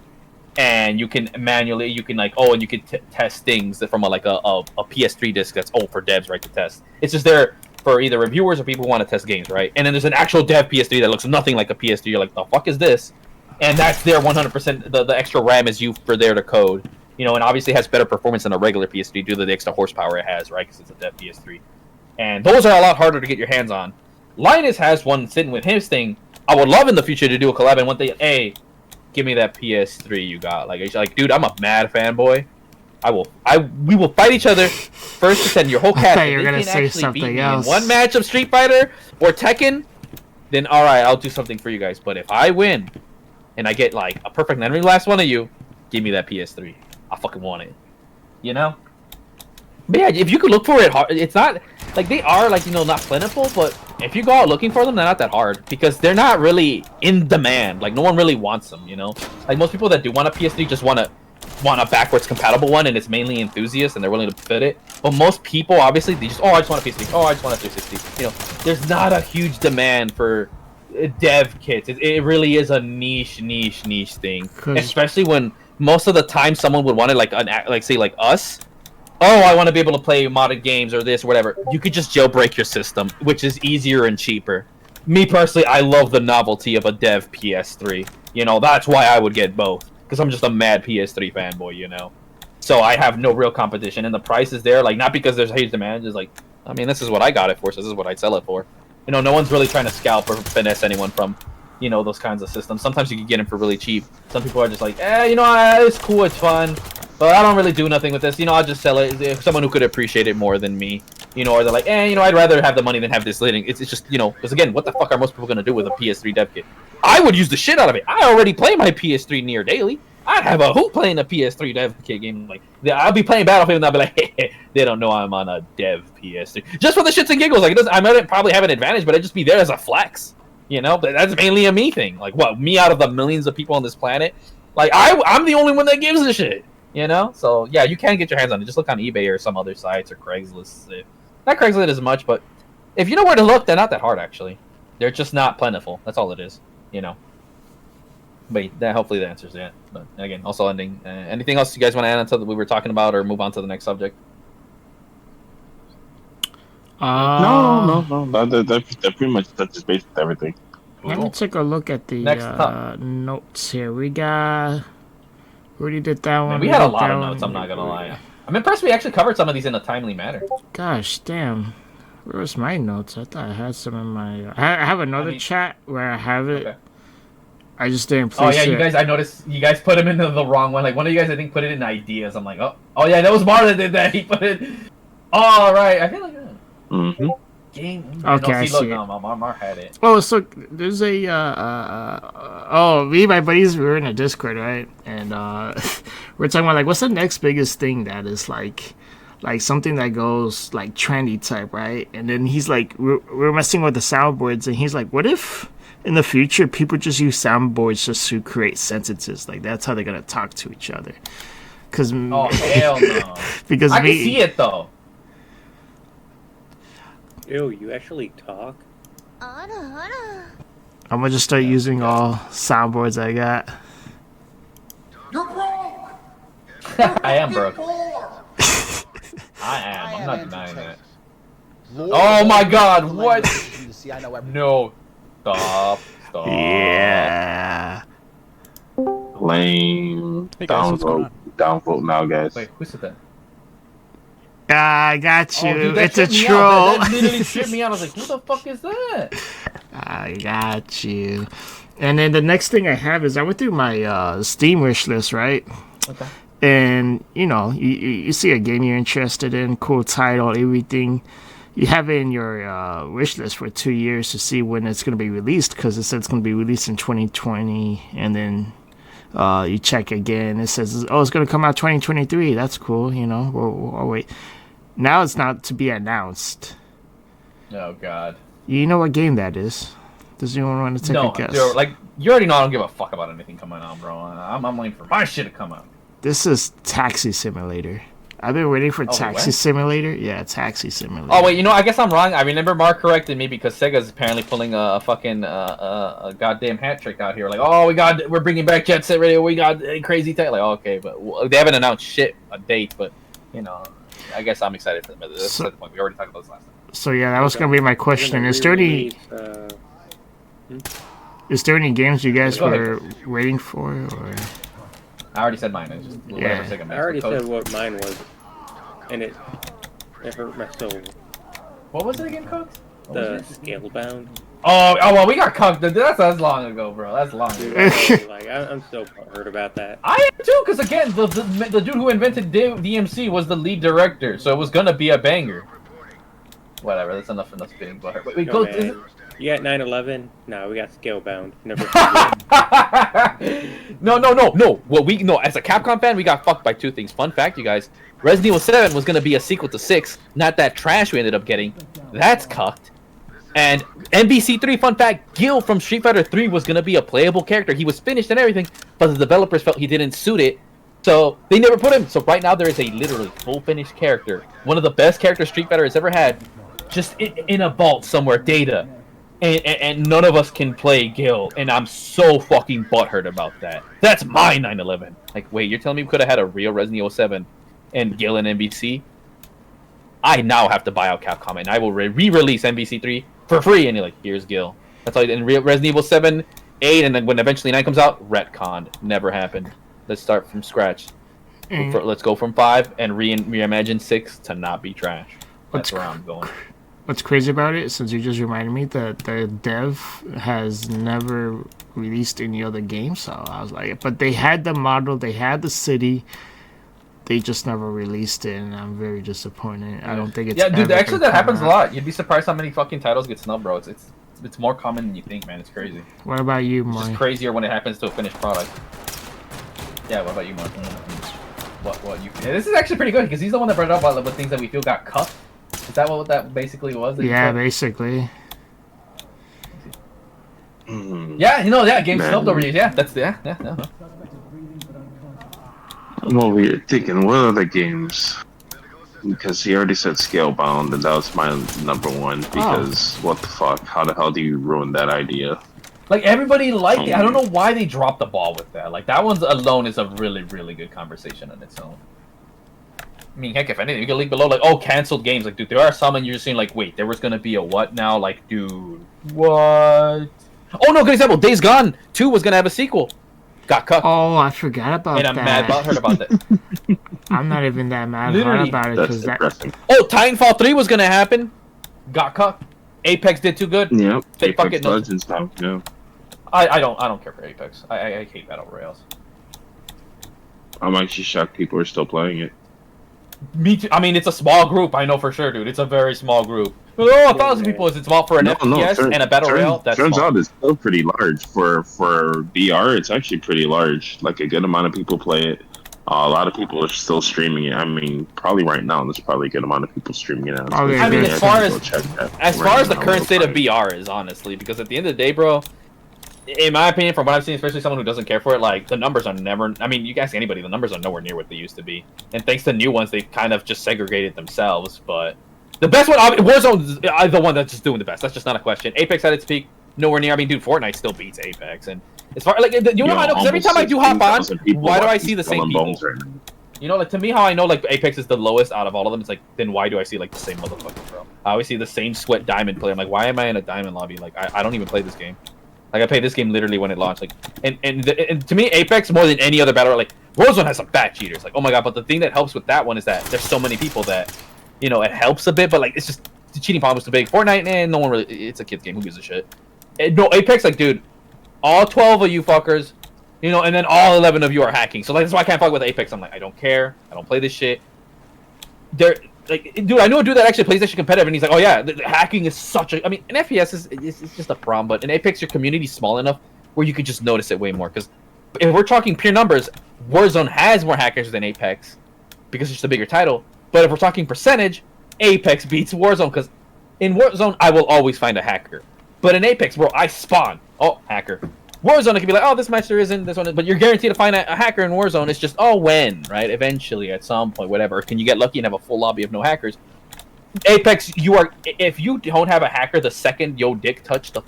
and you can manually, and you can test things from a PS3 disc that's for devs, right, to test. It's just there for either reviewers or people who want to test games, right? And then there's an actual dev PS3 that looks nothing like a PS3. You're like, the fuck is this? And that's their 100%. The extra RAM is used for there to code, you know, and obviously has better performance than a regular PS3 due to the extra horsepower it has, right? Because it's a dev PS3, and those are a lot harder to get your hands on. Linus has one sitting with his thing. I would love in the future to do a collab, and one thing, hey, give me that PS3 you got. Like, dude, I'm a mad fanboy. We will fight each other first to 10. Your whole cast. You're gonna say something else. In one match of Street Fighter or Tekken, then all right, I'll do something for you guys. But if I win and I get like a perfect every last one of you, give me that PS3. I fucking want it. You know. But yeah, if you could look for it hard, it's not like they are like, you know, not plentiful, but if you go out looking for them, they're not that hard because they're not really in demand. Like, no one really wants them, you know. Like, most people that do want a PS3 just want a backwards compatible one, and it's mainly enthusiasts and they're willing to fit it. But most people, obviously, they just, I just want a PS3. I just want a 360. You know, there's not a huge demand for dev kits. It really is a niche thing, especially when most of the time someone would want it like say like us. Oh, I want to be able to play modded games or this or whatever. You could just jailbreak your system, which is easier and cheaper. Me personally, I love the novelty of a dev PS3. You know, that's why I would get both. Because I'm just a mad PS3 fanboy, you know. So I have no real competition. And the price is there, like, not because there's a huge demand. Just like, I mean, this is what I got it for, so this is what I'd sell it for. You know, no one's really trying to scalp or finesse anyone from, you know, those kinds of systems. Sometimes you can get them for really cheap. Some people are just like, you know, it's cool, it's fun. But I don't really do nothing with this. You know, I'll just sell it if someone who could appreciate it more than me. You know, or they're like, you know, I'd rather have the money than have this living. It's just, you know, because again, what the fuck are most people going to do with a PS3 dev kit? I would use the shit out of it. I already play my PS3 near daily. I'd have a hoot playing a PS3 dev kit game. Like, I'll be playing Battlefield and I'll be like, hey, they don't know I'm on a dev PS3. Just for the shits and giggles. Like, I might probably have an advantage, but I'd just be there as a flex. You know, but that's mainly a me thing. Like, what, me out of the millions of people on this planet? Like, I'm the only one that gives a shit. You know? So, yeah, you can get your hands on it. Just look on eBay or some other sites or Craigslist. Not Craigslist as much, but if you know where to look, they're not that hard, actually. They're just not plentiful. That's all it is. you know. But that hopefully that answers that. But again, also ending. Anything else you guys want to add on to that we were talking about, or move on to the next subject? No. That pretty much touches base with everything. Let me take a look at the notes here. We already did that one. Man, we had a lot of notes, I'm not gonna lie. I'm impressed we actually covered some of these in a timely manner. Gosh, damn. Where was my notes? I thought I had some in my... I have another chat where I have it. Okay. I just didn't place it. You guys, I noticed you guys put them into the wrong one. Like, one of you guys, I think, put it in ideas. I'm like, oh yeah, that was Mar that did that. He put it... Oh, right. I feel like... Game. Okay, I see no, Mar had it. Oh, so there's a... me and my buddies, we were in a Discord, right? And we're talking about, like, what's the next biggest thing that is, like something that goes, like, trendy type, right? And then he's like, we're messing with the soundboards, and he's like, what if... in the future, people just use soundboards just to create sentences. Like, that's how they're going to talk to each other. Cause oh, hell no. Because I can see it, though. Ew, you actually talk? I'm going to just start using all soundboards I got. You're broke! I am broke. I am. I'm not denying that. Oh, my God. What? No. Stop. Yeah. Lame. Downvote now, guys. Wait, who said that? I got you. Oh, dude, it's a troll. That literally tripped me out. I was like, who the fuck is that? I got you. And then the next thing I have is I went through my Steam wish list, right? Okay. And, you know, you see a game you're interested in, cool title, everything. You have it in your wish list for 2 years to see when it's going to be released, because it says it's going to be released in 2020, and then you check again, it says, oh, it's going to come out 2023. That's cool, you know. We'll wait. Now it's not to be announced. Oh, God. You know what game that is? Does anyone want to take a guess? No, like, you already know I don't give a fuck about anything coming out, bro. I'm waiting for my shit to come out. This is Taxi Simulator. I've been waiting for Taxi Simulator. Yeah, Taxi Simulator. Oh wait, you know, I guess I'm wrong. I remember Mark corrected me because Sega's apparently pulling a fucking a goddamn hat trick out here. Like, oh, we're bringing back Jet Set Radio. We got crazy tech. Like, okay, but they haven't announced a date. But you know, I guess I'm excited for them. That's the point. We already talked about this last time. So yeah, that was gonna be my question. Is there any games you guys were waiting for, or? I already said mine. I just I already said what mine was, and it hurt my soul. What was it again, Cox? The Scalebound. Oh, well, we got cucked. That's long ago, bro. That's long ago. Like, I'm so hurt about that. I am too, because again, the dude who invented DMC was the lead director, so it was gonna be a banger. Whatever, that's enough being butthurt. Wait, go. You got 9/11? No, we got Scalebound. Never. No. Well, as a Capcom fan, we got fucked by two things. Fun fact, you guys: Resident Evil 7 was gonna be a sequel to 6, not that trash we ended up getting. That's cucked. And MBC3, fun fact: Gil from Street Fighter 3 was gonna be a playable character. He was finished and everything, but the developers felt he didn't suit it, so they never put him. So right now there is a literally full finished character, one of the best characters Street Fighter has ever had, just in a vault somewhere, data. And none of us can play Gil, and I'm so fucking butthurt about that. That's my 9/11. Like, wait, you're telling me we could have had a real Resident Evil 7 and Gil and NBC? I now have to buy out Capcom, and I will re-release NBC3 for free, and you're like, here's Gil. That's all. And Resident Evil 7, 8, and then when eventually 9 comes out, retconned. Never happened. Let's start from scratch. Let's go from 5 and reimagine 6 to not be trash. That's where I'm going. What's crazy about it, since you just reminded me, that the dev has never released any other game, so I was like, but they had the model, they had the city, they just never released it, and I'm very disappointed. I don't think it's dude, actually that happens a lot. You'd be surprised how many fucking titles get snubbed, bro. It's more common than you think, man. It's crazy. What about you, Mark? It's just crazier when it happens to a finished product. Yeah, what about you, Mark? What you? Yeah, this is actually pretty good, because he's the one that brought it up about the things that we feel got cut. Is that what that basically was? Yeah, basically. Yeah, games snubbed over you. Yeah, that's yeah. I'm over here thinking, what other games? Because he already said Scalebound, and that was my number one. Because what the fuck? How the hell do you ruin that idea? Like, everybody liked it. I don't know why they dropped the ball with that. Like, that one alone is a really, really good conversation on its own. I mean, heck, if anything, you can link below, like, oh, canceled games. Like, dude, there are some and you're just saying, like, wait, there was gonna be a what now? Like, dude, what? Oh, no, good example. Days Gone 2 was gonna have a sequel. Got cut. Oh, I forgot about that. And I'm mad about that. I'm not even that mad about it because that. Oh, Titanfall 3 was gonna happen. Got cut. Apex did too good. Yep. They fucking Apex Legends now. Yeah. I don't care for Apex. I hate battle royales. I'm actually shocked people are still playing it. Me too. I mean, it's a small group. I know for sure, dude. It's a very small group. But, oh, 1,000 people is small for an FPS and a battle royale. That's turns small. out it's still pretty large for VR. It's actually pretty large. Like a good amount of people play it. A lot of people are still streaming it. I mean, probably right now, there's probably a good amount of people streaming it. I mean, as far as the current state of VR is, honestly, because at the end of the day, bro, in my opinion, from what I've seen, especially someone who doesn't care for it, like, the numbers are never... I mean, you can ask anybody, the numbers are nowhere near what they used to be. And thanks to new ones, they've kind of just segregated themselves, but... The best one, Warzone's the one that's just doing the best. That's just not a question. Apex at its peak, nowhere near. I mean, dude, Fortnite still beats Apex. And as far like, you know how I know? Because every time I do hop on, why do I see the same people? You know, like, to me, how I know, like, Apex is the lowest out of all of them, it's like, then why do I see, like, the same motherfucker, bro? I always see the same sweat diamond player. I'm like, why am I in a diamond lobby? Like, I don't even play this game. Like, I played this game literally when it launched. Like, and to me, Apex, more than any other battle, like, Warzone has some bad cheaters. Like, oh my god, but the thing that helps with that one is that there's so many people that, you know, it helps a bit, but, like, it's just, the cheating problem is too big. Fortnite, no one really, it's a kid's game, who gives a shit? No, Apex, like, dude, all 12 of you fuckers, you know, and then all 11 of you are hacking. So, like, that's why I can't fuck with Apex. I'm like, I don't care. I don't play this shit. They're, like, dude, I know a dude that actually plays that shit competitive, and he's like, oh yeah, the hacking is such a, I mean, an FPS is just a problem, but in Apex, your community's small enough where you could just notice it way more, because if we're talking pure numbers, Warzone has more hackers than Apex, because it's just a bigger title, but if we're talking percentage, Apex beats Warzone, because in Warzone, I will always find a hacker, but in Apex, bro, I spawn, oh, hacker. Warzone, it can be like, oh, this match there isn't, this one is, but you're guaranteed to find a hacker in Warzone. It's just, oh, when, right? Eventually, at some point, whatever. Can you get lucky and have a full lobby of no hackers? Apex, you are, if you don't have a hacker the second your dick touch the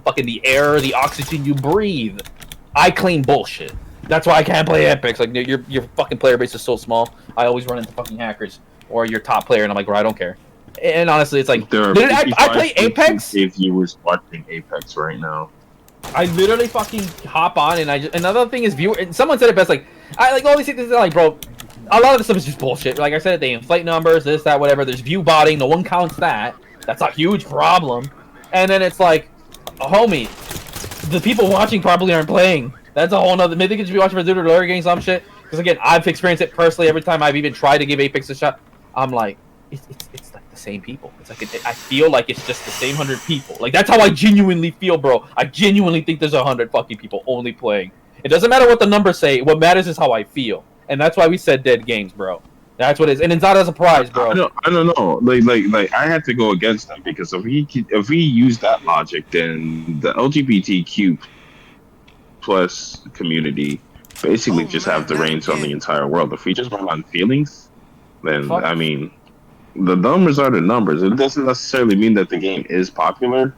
fucking the air, the oxygen you breathe, I claim bullshit. That's why I can't play Apex. Like, your fucking player base is so small, I always run into fucking hackers. Or your top player, and I'm like, bro, I don't care. And honestly, it's like, I play Apex? If you were watching Apex right now. I literally fucking hop on, and another thing is viewer. And someone said it best, like, I like all these things. Like, bro, a lot of this stuff is just bullshit. Like I said, they inflate numbers, this, that, whatever. There's view botting. No one counts that. That's a huge problem. And then it's like, homie, the people watching probably aren't playing. That's a whole nother. Maybe they could just be watching for Dude or getting some shit. Because again, I've experienced it personally. Every time I've even tried to give Apex a shot, I'm like, it's like the same people. It's like I feel like it's just the same 100 people. Like, that's how I genuinely feel, bro. I genuinely think there's 100 fucking people only playing. It doesn't matter what the numbers say. What matters is how I feel, and that's why we said dead games, bro. That's what it is, and it's not a surprise, bro. I don't know. Like I had to go against them because if we use that logic, then the LGBTQ plus community basically just have the reins on the entire world. If we just run on feelings, then I mean. The numbers are the numbers. It doesn't necessarily mean that the game is popular,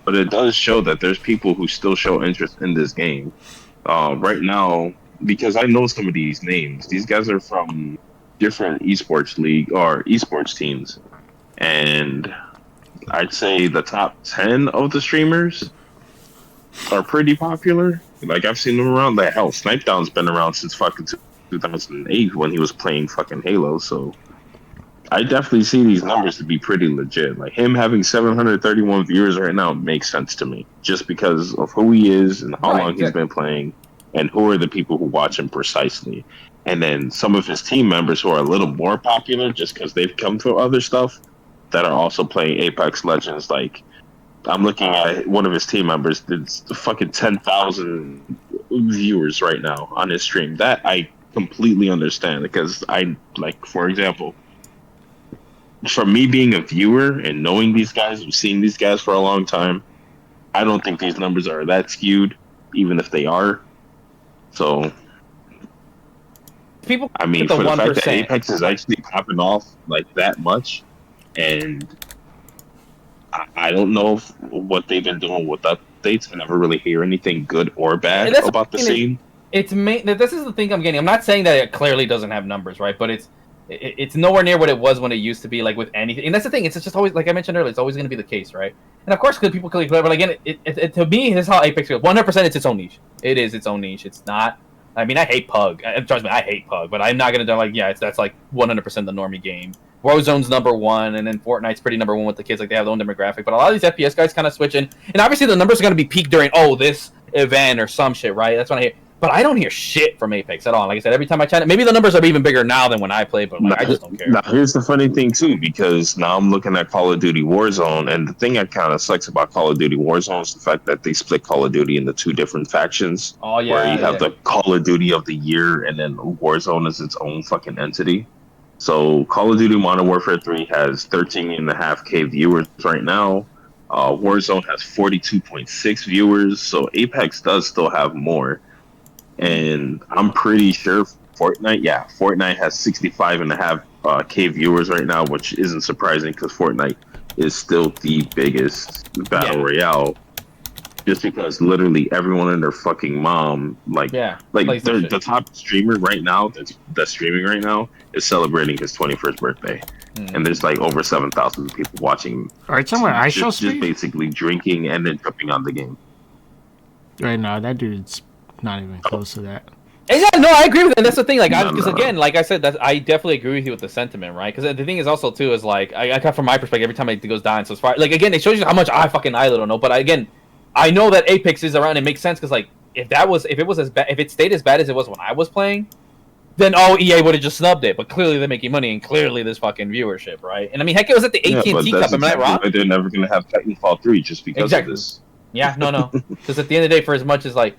but it does show that there's people who still show interest in this game. Right now, because I know some of these names. These guys are from different esports league or esports teams, and I'd say the top 10 of the streamers are pretty popular. Like, I've seen them around. Like, hell, Snipedown's been around since fucking 2008 when he was playing fucking Halo, so I definitely see these numbers to be pretty legit. Like, him having 731 viewers right now makes sense to me, just because of who he is and how long he's been playing, and who are the people who watch him precisely. And then some of his team members who are a little more popular just because they've come to other stuff that are also playing Apex Legends. Like, I'm looking at one of his team members. It's fucking 10,000 viewers right now on his stream. That I completely understand, because I, like, for example, from me being a viewer and knowing these guys, seeing these guys for a long time, I don't think these numbers are that skewed, even if they are. So, people, I mean, for the fact that Apex is actually popping off like that much, and I don't know what they've been doing with updates, I never really hear anything good or bad about the scene. This is the thing I'm getting. I'm not saying that it clearly doesn't have numbers, right? But it's nowhere near what it was when it used to be, like with anything. And that's the thing. It's just always, like I mentioned earlier, it's always going to be the case, right? And of course, people click, but again, to me, this is how Apex goes. 100%, it's its own niche. It is its own niche. It's not. I mean, I hate Pug. Trust me, I hate Pug. But I'm not going to like, that's like 100% the normie game. Warzone's #1, and then Fortnite's pretty #1 with the kids. Like they have their own demographic. But a lot of these FPS guys kind of switch in, and obviously the numbers are going to be peaked during this event or some shit, right? That's what I hear. But I don't hear shit from Apex at all. Like I said, every time I chat, maybe the numbers are even bigger now than when I played, but I just don't care. Now, here's the funny thing, too, because now I'm looking at Call of Duty Warzone, and the thing that kind of sucks about Call of Duty Warzone is the fact that they split Call of Duty into 2 different factions. Oh, yeah. Where you have the Call of Duty of the year, and then Warzone is its own fucking entity. So Call of Duty Modern Warfare 3 has 13.5K viewers right now. Warzone has 42.6 viewers, so Apex does still have more. And I'm pretty sure Fortnite has 65.5K viewers right now, which isn't surprising because Fortnite is still the biggest battle royale. Just because literally everyone and their fucking mom, the top streamer right now that's streaming right now is celebrating his 21st birthday. And there's like over 7,000 people watching. Alright, somewhere I shall just basically drinking and then tripping on the game. Right now, that dude's not even close to that. Yeah, no, I agree with that. That's the thing. Like, again, like I said, I definitely agree with you with the sentiment, right? Because the thing is also too is like I come from my perspective every time it goes down. So as far like again, it shows you how much I don't know. But again, I know that Apex is around. It makes sense because like if it stayed as bad as it was when I was playing, then EA would have just snubbed it. But clearly they're making money, and clearly there's fucking viewership, right? And I mean, heck, it was at the AT&T Cup. Am I wrong? They're never gonna have Titanfall 3 just because of this. Yeah, no. Because at the end of the day, for as much as like.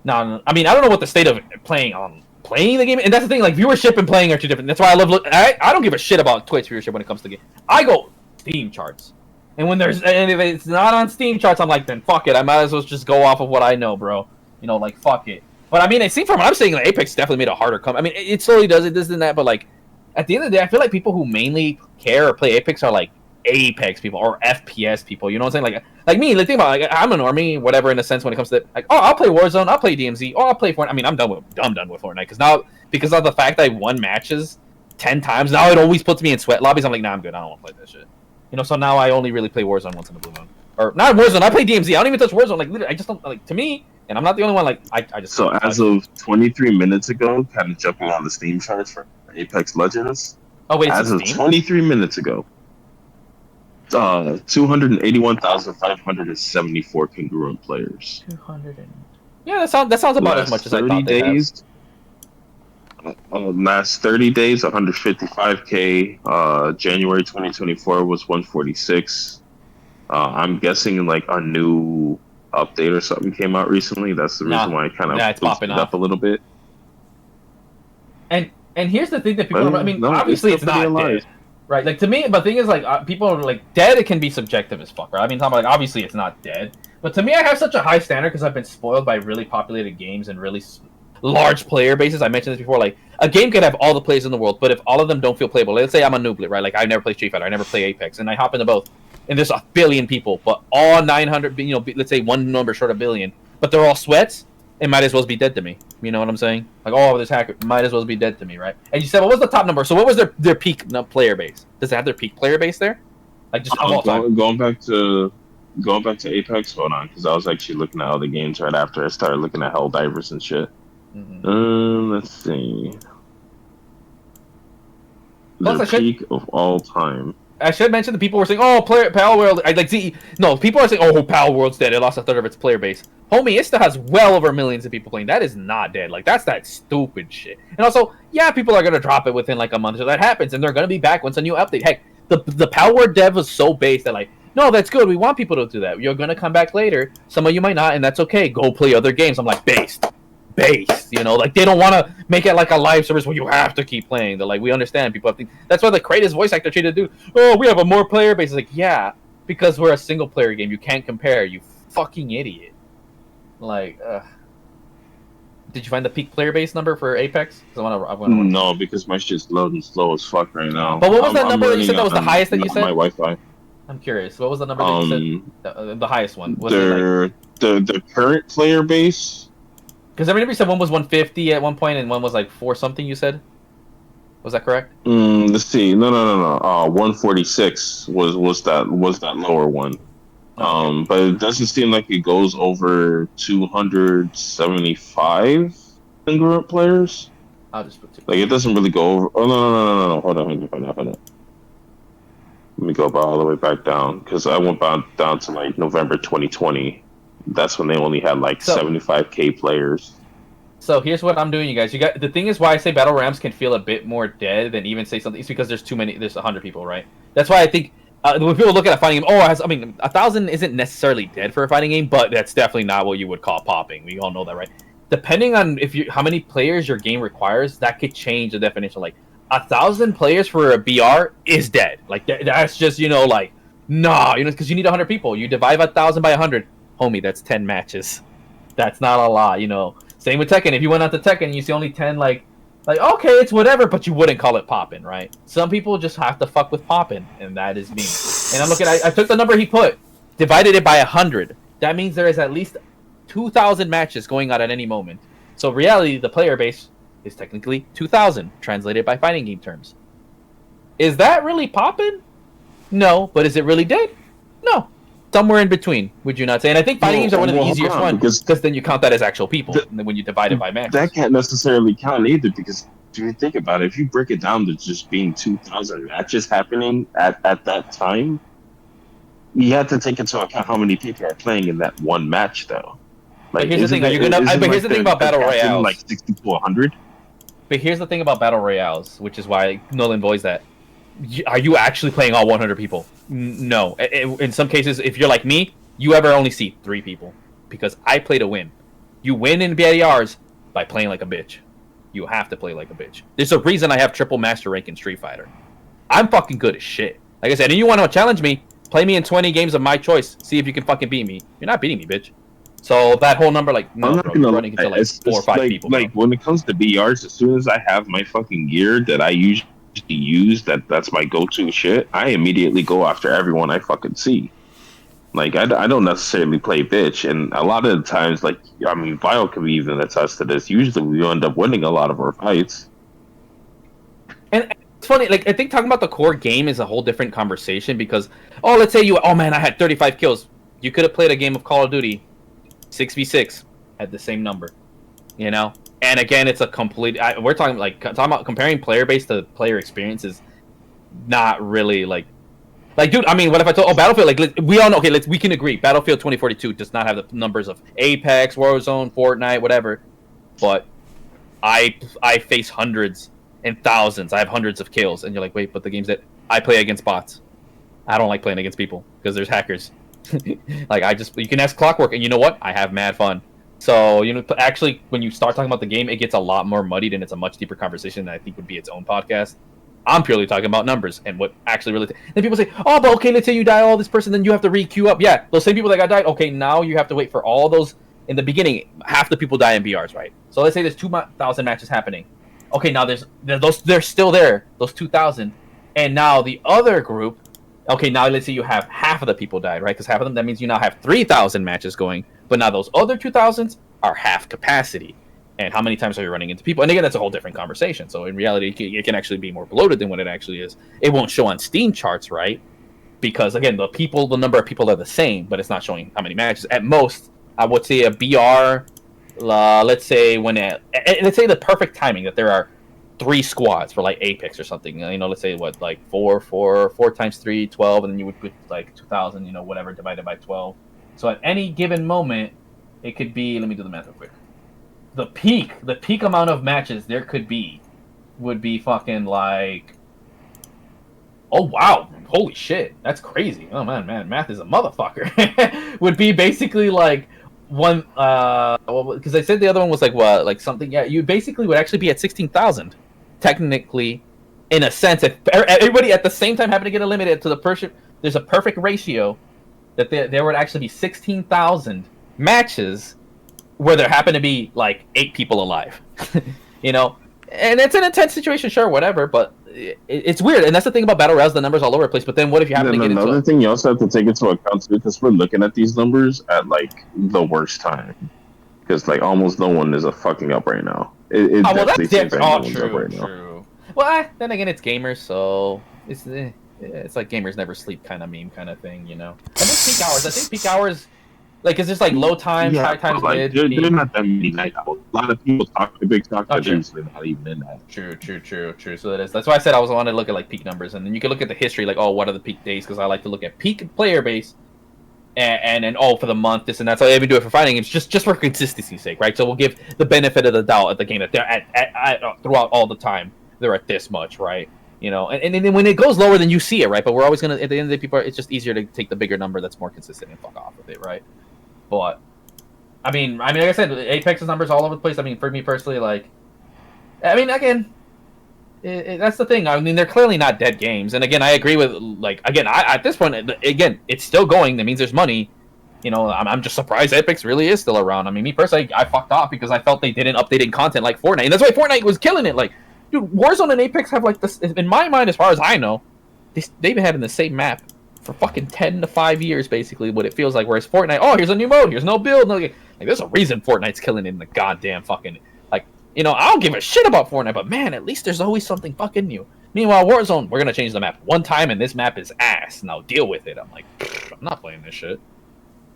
No, I mean, I don't know what the state of playing the game, and that's the thing. Like viewership and playing are 2 different. That's why I don't give a shit about Twitch viewership when it comes to the game. I go Steam charts, and if it's not on Steam charts, I'm like, then fuck it. I might as well just go off of what I know, bro. Like fuck it. But I mean, I see from what I'm saying, like, Apex definitely made a harder come. I mean, it slowly does it, this and that, but like at the end of the day, I feel like people who mainly care or play Apex are like Apex people or FPS people. You know what I'm saying? Like me, like think about like I'm a normie, whatever, in a sense when it comes to like, I'll play Warzone, I'll play DMZ, I'll play Fortnite. I mean, I'm done with Fortnite because of the fact that I won matches 10 times. Now it always puts me in sweat lobbies. I'm like, nah, I'm good. I don't want to play this shit. So now I only really play Warzone once in a blue moon, or not Warzone. I play DMZ. I don't even touch Warzone. Like literally, I just don't like. To me, and I'm not the only one. Like I just. So as of 23 minutes ago, kind of jumping on the Steam charts for Apex Legends. Oh wait, as of 23 minutes ago. 281,574 congruent players. 200. Yeah, that sounds about as much as I thought. 30 days. Last 30 days, 155K. January 2024 was 146. I'm guessing like a new update or something came out recently. That's the reason why I kind of boosted it up a little bit. And here's the thing that people. Obviously it's not dead. Right, like to me, but the thing is, like people are like dead. It can be subjective as fuck, right? I mean, talking about like obviously it's not dead, but to me, I have such a high standard because I've been spoiled by really populated games and really large player bases. I mentioned this before. Like a game can have all the players in the world, but if all of them don't feel playable, let's say I'm a nooblet, right? Like I never play Street Fighter, I never play Apex, and I hop into both, and there's 1 billion people, but all 900, let's say one number short of 1 billion, but they're all sweats. It might as well be dead to me. You know what I'm saying? Like, this hacker might as well be dead to me, right? And you said, what was the top number? So what was their peak player base? Does it have their peak player base there? Like just all time? Going back to Apex, hold on, because I was actually looking at all the games right after I started looking at Helldivers and shit. Let's see. The peak of all time. I should mention the people were saying, Pal World. People are saying, Pal World's dead. It lost 1/3 of its player base. Homie, it still has well over millions of people playing. That is not dead. Like, that's that stupid shit. And also, yeah, people are going to drop it within like a month or so. That happens, and they're going to be back once a new update. Heck, the Pal World dev was so based that like, no, that's good. We want people to do that. You're going to come back later. Some of you might not, and that's okay. Go play other games. I'm like, based, like they don't want to make it like a live service where you have to keep playing. They're like, we understand people have to. That's why the greatest voice actor treated to do. We have a more player base. It's like, yeah, because we're a single player game. You can't compare. You fucking idiot. Like, did you find the peak player base number for Apex? No, because my shit's loading slow as fuck right now. But what was that number that you said that was the highest that you said? My Wi-Fi. I'm curious. What was the number that you said? The highest one. Was the current player base. Because I remember you said one was 150 at one point, and one was like 4 something. You said. Was that correct? Let's see. No. 146 was that lower one. Okay. But it doesn't seem like it goes over 275 congruent players. I'll just put 2. Like it doesn't really go over. Oh no. Hold on. Let me go all the way back down because I went down to like November 2020. That's when they only had like 75K players. So here's what I'm doing, you guys. The thing is why I say battle royales can feel a bit more dead than even say something. It's because there's too many. There's 100 people, right? That's why I think when people look at a fighting game, 1,000 isn't necessarily dead for a fighting game, but that's definitely not what you would call popping. We all know that, right? Depending on how many players your game requires, that could change the definition. Like 1,000 players for a BR is dead. Like that's just because you need 100 people. You divide 1,000 by 100, homie. That's 10 matches. That's not a lot, Same with Tekken. If you went out to Tekken and you see only 10, like okay, it's whatever, but you wouldn't call it poppin', right? Some people just have to fuck with poppin', and that is me. And I'm looking. I took the number he put, divided it by 100. That means there is at least 2,000 matches going on at any moment. So reality, the player base is technically 2,000, translated by fighting game terms. Is that really poppin'? No, but is it really dead? No. Somewhere in between, would you not say? And I think fighting games are one of the easiest ones because then you count that as actual people, and then when you divide it by matches. That can't necessarily count either because if you think about it, if you break it down to just being 2,000 matches happening at that time, you have to take into account how many people are playing in that one match, though. Like, here's the thing. Here's the thing about battle royales. Like 60 to 100. But here's the thing about battle royales, which is why Nolan voiced that. Are you actually playing all 100 people? No. In some cases, if you're like me, you ever only see 3 people. Because I play to win. You win in BRs by playing like a bitch. You have to play like a bitch. There's a reason I have triple master rank in Street Fighter. I'm fucking good as shit. Like I said, and you want to challenge me, play me in 20 games of my choice. See if you can fucking beat me. You're not beating me, bitch. So that whole number, like, no, bro, you're running into like 4 or 5 people. Like, when it comes to BRs, as soon as I have my fucking gear that I usually use, that's my go-to shit, I immediately go after everyone I fucking see. Like, I don't necessarily play bitch, and a lot of the times, like, I mean, Vile can even attest to this. Usually we end up winning a lot of our fights. And it's funny, like, I think talking about the core game is a whole different conversation because, let's say I had 35 kills. You could have played a game of Call of Duty 6v6 at the same number, And again, it's a complete. We're talking about comparing player base to player experience is not really like, dude. I mean, what if I told Battlefield? Like, we all know. Okay, we can agree. Battlefield 2042 does not have the numbers of Apex, Warzone, Fortnite, whatever. But I face hundreds and thousands. I have hundreds of kills, and you're like, wait, but the games that I play against bots. I don't like playing against people because there's hackers. You can ask Clockwork, and you know what? I have mad fun. So, actually, when you start talking about the game, it gets a lot more muddied, and it's a much deeper conversation that I think would be its own podcast. I'm purely talking about numbers and what actually really... Then people say, but okay, let's say you die all this person, then you have to re-queue up. Yeah, those same people that got died, okay, now you have to wait for all those... In the beginning, half the people die in BRs, right? So let's say there's 2,000 matches happening. Okay, now they're still there, those 2,000. And now the other group... Okay, now let's say you have half of the people died, right? Because half of them, that means you now have 3,000 matches going. But now those other 2,000s are half capacity. And how many times are you running into people? And again, that's a whole different conversation. So in reality, it can actually be more bloated than what it actually is. It won't show on Steam charts, right? Because again, the number of people are the same, but it's not showing how many matches. At most, I would say a BR, let's say let's say the perfect timing that there are 3 squads for like Apex or something. Let's say what, like 4 times 3, 12, and then you would put like 2,000, whatever, divided by 12. So at any given moment, it could be, let me do the math real quick. The peak amount of matches there could be would be fucking like, oh wow, holy shit, that's crazy. Oh man, math is a motherfucker. Would be basically like one, because I said the other one was like what, like something, yeah, you basically would actually be at 16,000. Technically, in a sense, if everybody at the same time happened to get eliminated to the person, there's a perfect ratio that there would actually be 16,000 matches where there happen to be like 8 people alive. And it's an intense situation, sure, whatever, but it's weird, and that's the thing about battle royales. The numbers all over the place. But then what if you happen to get into another thing you also have to take into account too, because we're looking at these numbers at like the worst time, because like almost no one is fucking up right now. It well, definitely seems like no one's true, up right true. Well, then again, it's gamers, so it's like gamers never sleep kind of meme kind of thing, you know. And then peak hours. I think peak hours, like, is just like low times, high times, like, mid. they're not that many night owls. A lot of people talk to big talk, but true. they're usually not even in that. True. So that's why I said I wanted to look at like peak numbers, and then you can look at the history, like, oh, what are the peak days? Because I like to look at peak player base, and then for the month, this and that. So I even do it for fighting games, just for consistency's sake, right? So we'll give the benefit of the doubt at the game that they're at throughout all the time. They're at this much, right? You know, and then when it goes lower, then you see it, right? But we're always gonna, at the end of the day, people it's just easier to take the bigger number that's more consistent and fuck off with it, right? But I mean, like I said, Apex's numbers all over the place. I mean, for me personally, like, I mean, again, that's the thing. I mean, they're clearly not dead games. And again, I agree with, like, again, at this point, again, it's still going. That means there's money. You know, I'm just surprised Apex really is still around. I mean, me personally, I fucked off because I felt they didn't update content like Fortnite, and that's why Fortnite was killing it. Like, dude, Warzone and Apex have like this. In my mind, as far as I know, they've been having the same map for fucking 10 to 5 years, basically, what it feels like. Whereas Fortnite, oh, here's a new mode, here's no build, no, like, there's a reason Fortnite's killing it in the goddamn fucking, like, you know, I don't give a shit about Fortnite, but man, at least there's always something fucking new. Meanwhile, Warzone, we're gonna change the map one time, and this map is ass. Now deal with it. I'm like, I'm not playing this shit.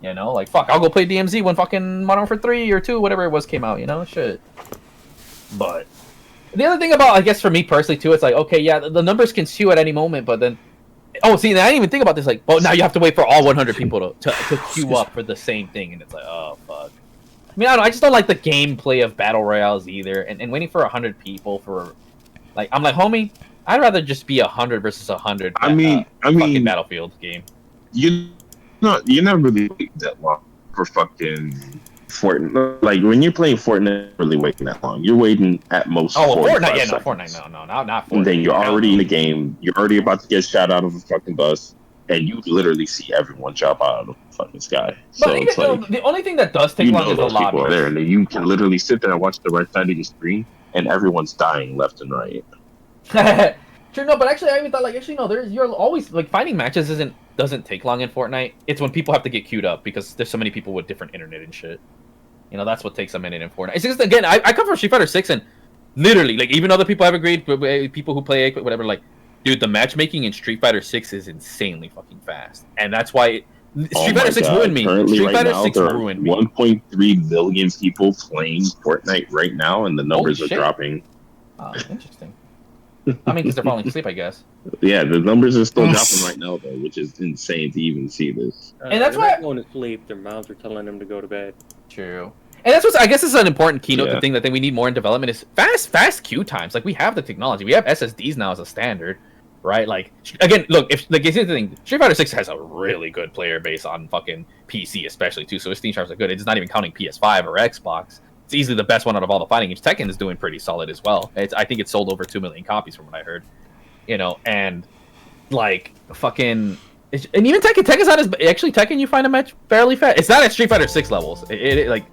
You know, like, fuck, I'll go play DMZ when fucking Modern Warfare 3 or 2, whatever it was, came out, you know, shit. But the other thing about, I guess, for me personally, too, it's like, okay, yeah, the numbers can skew at any moment, but then, oh, see, I didn't even think about this, like, well, now you have to wait for all 100 people to queue up for the same thing, and it's like, oh, fuck. I mean, I just don't like the gameplay of Battle Royales either, and waiting for 100 people for, like, I'm like, homie, I'd rather just be 100 versus 100 I mean, fucking Battlefield game. You're not really waiting that long for fucking Fortnite. Like, when you're playing Fortnite, you're really waiting that long. You're waiting at most. Oh, well, Fortnite, yeah, seconds. no, Fortnite, no, not Fortnite. And then you're already in the game. You're already about to get shot out of a fucking bus, and you literally see everyone jump out of the fucking sky. So but it's like, the only thing that does take long is the lobby. Are there, and then you can literally sit there and watch the right side of your screen, and everyone's dying left and right. Sure, no, but actually, I even thought, like, actually, no, you're always, like, finding matches doesn't take long in Fortnite. It's when people have to get queued up because there's so many people with different internet and shit. You know, that's what takes a minute in Fortnite. It's just, again, I come from Street Fighter 6, and literally, like, even other people have agreed, people who play whatever, like, dude, the matchmaking in Street Fighter 6 is insanely fucking fast, and that's why Street Fighter 6 ruined me. Currently, Street Fighter now, 6 ruined me. 1.3 billion people playing Fortnite right now, and the numbers are dropping. Interesting. I mean, because they're falling asleep, I guess. Yeah, the numbers are still dropping right now, though, which is insane to even see this. And that's why they're going to sleep. Their moms are telling them to go to bed. True. And that's what I guess is an important keynote. The thing that we need more in development is fast queue times. Like, we have the technology. We have SSDs now as a standard, right? Like, again, look, if like, here's the thing, Street Fighter 6 has a really good player base on fucking PC, especially too. So its Steam charts are good. It's not even counting PS5 or Xbox. It's easily the best one out of all the fighting games. Tekken is doing pretty solid as well. I think it sold over 2 million copies from what I heard. You know, and like fucking, and even Tekken's not as actually Tekken. You find a match fairly fast. It's not at Street Fighter 6 levels. It like,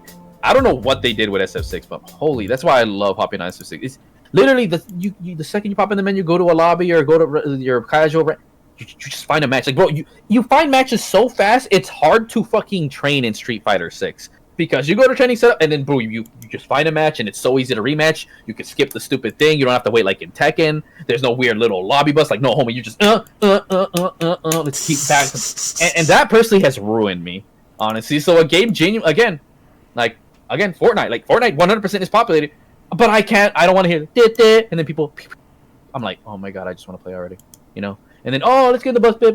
I don't know what they did with SF6, but holy, that's why I love hopping on SF6. It's literally the second you pop in the menu, go to a lobby or go to your casual. You just find a match. Like, bro, you find matches so fast. It's hard to fucking train in Street Fighter 6. Because you go to training setup, and then boom, you just find a match, and it's so easy to rematch. You can skip the stupid thing. You don't have to wait like in Tekken. There's no weird little lobby bus. Like, no, homie, you just let's keep back. And that personally has ruined me, honestly. So a game Fortnite, like, Fortnite 100% is populated, but I don't want to hear it. And then people, I'm like, oh my god, I just want to play already, you know. And then, oh, let's get in the bus, bit.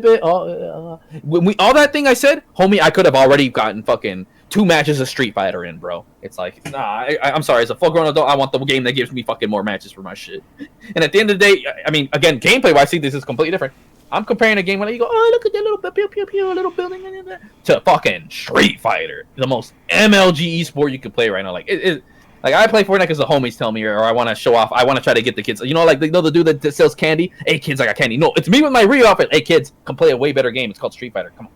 When all that thing I said, homie, I could have already gotten fucking 2 matches of Street Fighter in, bro. It's like, nah, I'm sorry. As a full-grown adult, I want the game that gives me fucking more matches for my shit. And at the end of the day, I mean, again, gameplay-wise, I see this is completely different. I'm comparing a game where you go, oh, look at that little pew, little building, to fucking Street Fighter, the most MLG esport you could play right now. Like, like, I play Fortnite because the homies tell me, or I want to show off. I want to try to get the kids. You know, like, the dude that sells candy. Hey, kids, I got candy. No, it's me with my Rio outfit. Hey, kids, come play a way better game. It's called Street Fighter. Come on.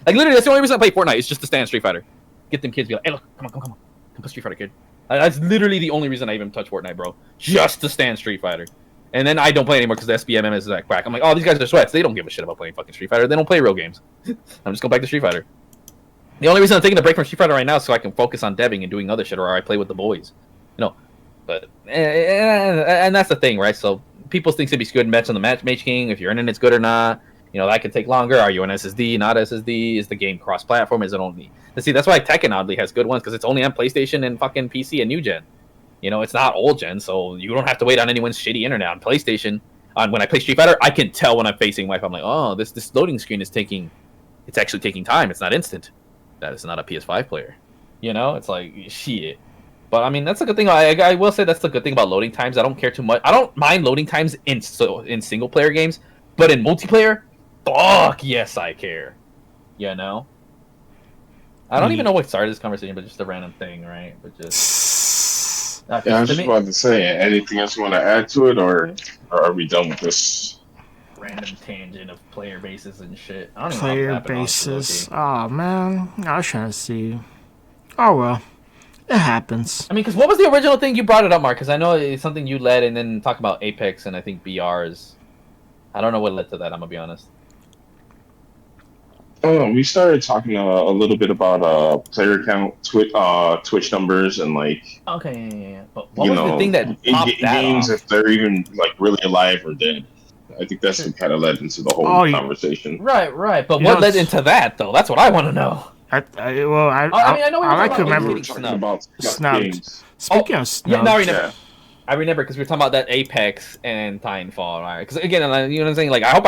Like, literally, that's the only reason I play Fortnite. It's just to stand Street Fighter. Get them kids, be like, hey, look, come on. Come play Street Fighter, kid. That's literally the only reason I even touch Fortnite, bro. Just to stand Street Fighter. And then I don't play anymore because the SBMM is that whack. I'm like, oh, these guys are sweats. They don't give a shit about playing fucking Street Fighter. They don't play real games. I'm just going back to Street Fighter. The only reason I'm taking a break from Street Fighter right now is so I can focus on debbing and doing other shit, or I play with the boys. You know, but and that's the thing, right? So people think to be good match on the matchmaking, if your internet's good or not. You know, that can take longer. Are you on SSD, not SSD? Is the game cross-platform? Is it only... See, that's why Tekken oddly has good ones, because it's only on PlayStation and fucking PC and new gen. You know, it's not old gen, so you don't have to wait on anyone's shitty internet. On PlayStation, when I play Street Fighter, I can tell when I'm facing Wi-Fi. I'm like, oh, this loading screen is taking... It's actually taking time. It's not instant. That is not a PS5 player. You know, it's like, shit. But, I mean, that's a good thing. I will say that's the good thing about loading times. I don't care too much. I don't mind loading times in single-player games, but in multiplayer... Fuck yes, I care. You know, I don't even know what started this conversation, but just a random thing, right? But just yeah, I was just about to say, anything else you want to add to it, or are we done with this random tangent of player bases and shit? I don't even player know bases. Oh man, I was trying to see. Oh well, it happens. I mean, because what was the original thing you brought it up, Mark? Because I know it's something you led, and then talk about Apex and I think BRs. I don't know what led to that. I'm gonna be honest. We started talking a little bit about player count, Twitch numbers, and like okay, but what was the thing that popped that games off? if they're even like really alive or dead. I think that's what kind of led into the whole conversation. Right. But what led into that though? That's what I want to know. I know we I remember snubbed. Speaking of snubbed, yeah, no, I remember because we were talking about that Apex and Titanfall, right? Because again, you know what I'm saying? Like, I hope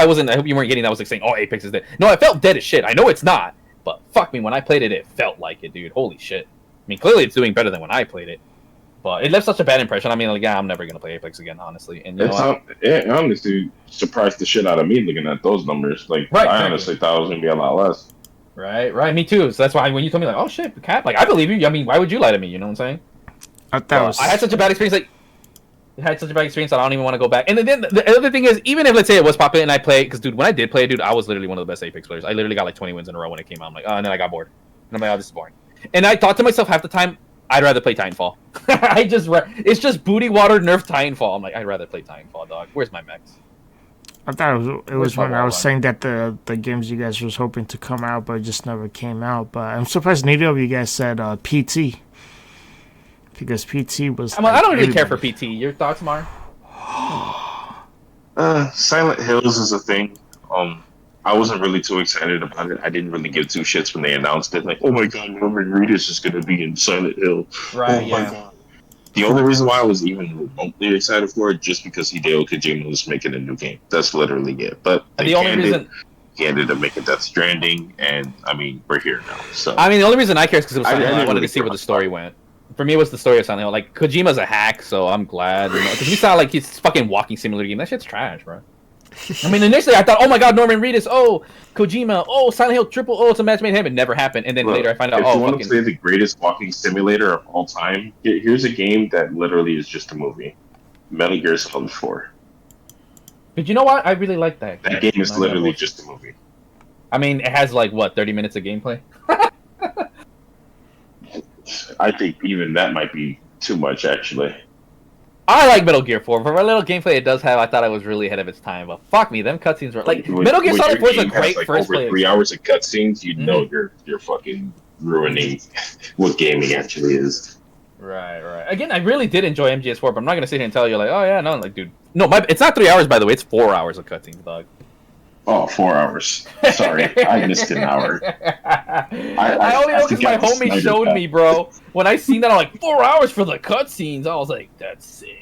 you weren't getting that. I was like saying, oh, Apex is dead. No, it felt dead as shit. I know it's not, but fuck me, when I played it, it felt like it, dude. Holy shit. I mean, clearly it's doing better than when I played it, but it left such a bad impression. I mean, like, yeah, I'm never gonna play Apex again, honestly. And it honestly surprised the shit out of me looking at those numbers. Like, I honestly thought it was gonna be a lot less. Right. Me too. So that's why when you told me, like, oh shit, Cap, like, I believe you. I mean, why would you lie to me? You know what I'm saying? I had such a bad experience. Like, had such a bad experience that I don't even want to go back. And then the other thing is, even if let's say it was popular and I played, because dude, when I did play, dude, I was literally one of the best Apex players. I literally got like 20 wins in a row when it came out. I'm like, oh, and then I got bored. And I'm like, oh, this is boring. And I thought to myself half the time, I'd rather play Titanfall. It's just booty water nerf Titanfall. I'm like, I'd rather play Titanfall, dog. Where's my mechs? I thought it was when I was saying that the games you guys was hoping to come out, but it just never came out. But I'm surprised neither of you guys said PT. Because PT was... I don't really care for PT. Your thoughts, Mar? Silent Hills is a thing. I wasn't really too excited about it. I didn't really give two shits when they announced it. Like, oh my god, Norman Reedus is going to be in Silent Hill. Right, my god. The only reason why I was even remotely excited for it just because Hideo Kojima was making a new game. That's literally it. But the only reason he ended up making Death Stranding, and I mean, we're here now. So I mean, the only reason I care is because it was Silent Hill. I wanted to see where the story went. For me, it was the story of Silent Hill. Like, Kojima's a hack, so I'm glad. Because we saw, like, his fucking walking simulator game. That shit's trash, bro. I mean, initially, I thought, oh my god, Norman Reedus, oh, Kojima, oh, Silent Hill Triple, oh, it's a match made him. It never happened. And then later I find out, if you want to play the greatest walking simulator of all time, here's a game that literally is just a movie. Metal Gear Solid 4. But you know what? I really like that. That game is literally just a movie. I mean, it has, like, what, 30 minutes of gameplay? I think even that might be too much, actually. I like Metal Gear 4. For a little gameplay it does have, I thought it was really ahead of its time. But fuck me, them cutscenes were like Metal Gear Solid 4 is a great first player. 3 hours of cutscenes, you know you're fucking ruining what gaming actually is. Right. Again, I really did enjoy MGS4, but I'm not gonna sit here and tell you like, oh yeah, no, like, dude, no, it's not 3 hours by the way. It's 4 hours of cutscenes, dog. Oh, 4 hours. Sorry, I missed an hour. I only know because my homie showed me, bro. When I seen that, I'm like, 4 hours for the cutscenes. I was like, that's sick.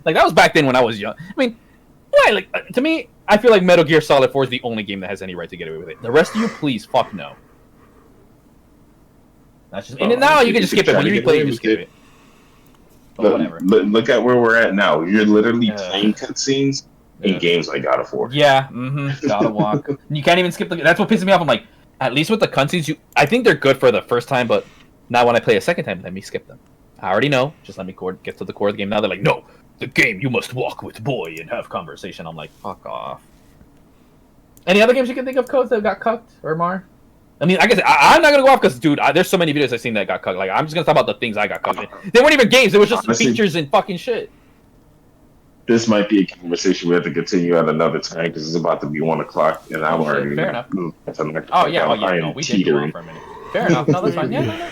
Like, that was back then when I was young. I mean, why? Like, to me, I feel like Metal Gear Solid 4 is the only game that has any right to get away with it. The rest of you, please, fuck no. That's just, and now you can just skip it. When you replay, you just skip it. But whatever. Look at where we're at now. You're literally playing cutscenes in games like God of War. Yeah, God of War. You can't even skip the... That's what pisses me off. I'm like, at least with the cutscenes, I think they're good for the first time, but now when I play a second time, let me skip them. I already know. Just let me get to the core of the game. Now they're like, no, the game, you must walk with boy and have conversation. I'm like, fuck off. Any other games you can think of, Codes, that got cucked, or Mar? I mean, I guess I'm not gonna go off because, dude, there's so many videos I've seen that got cucked. Like, I'm just gonna talk about the things I got cucked. They weren't even games. They were just features and fucking shit. this might be a conversation we have to continue at another time because it's about to be 1 o'clock and I'm already. Fair enough. Oh yeah, I am no, we did go on for a minute. Fair enough. No, that's fine. Yeah, no.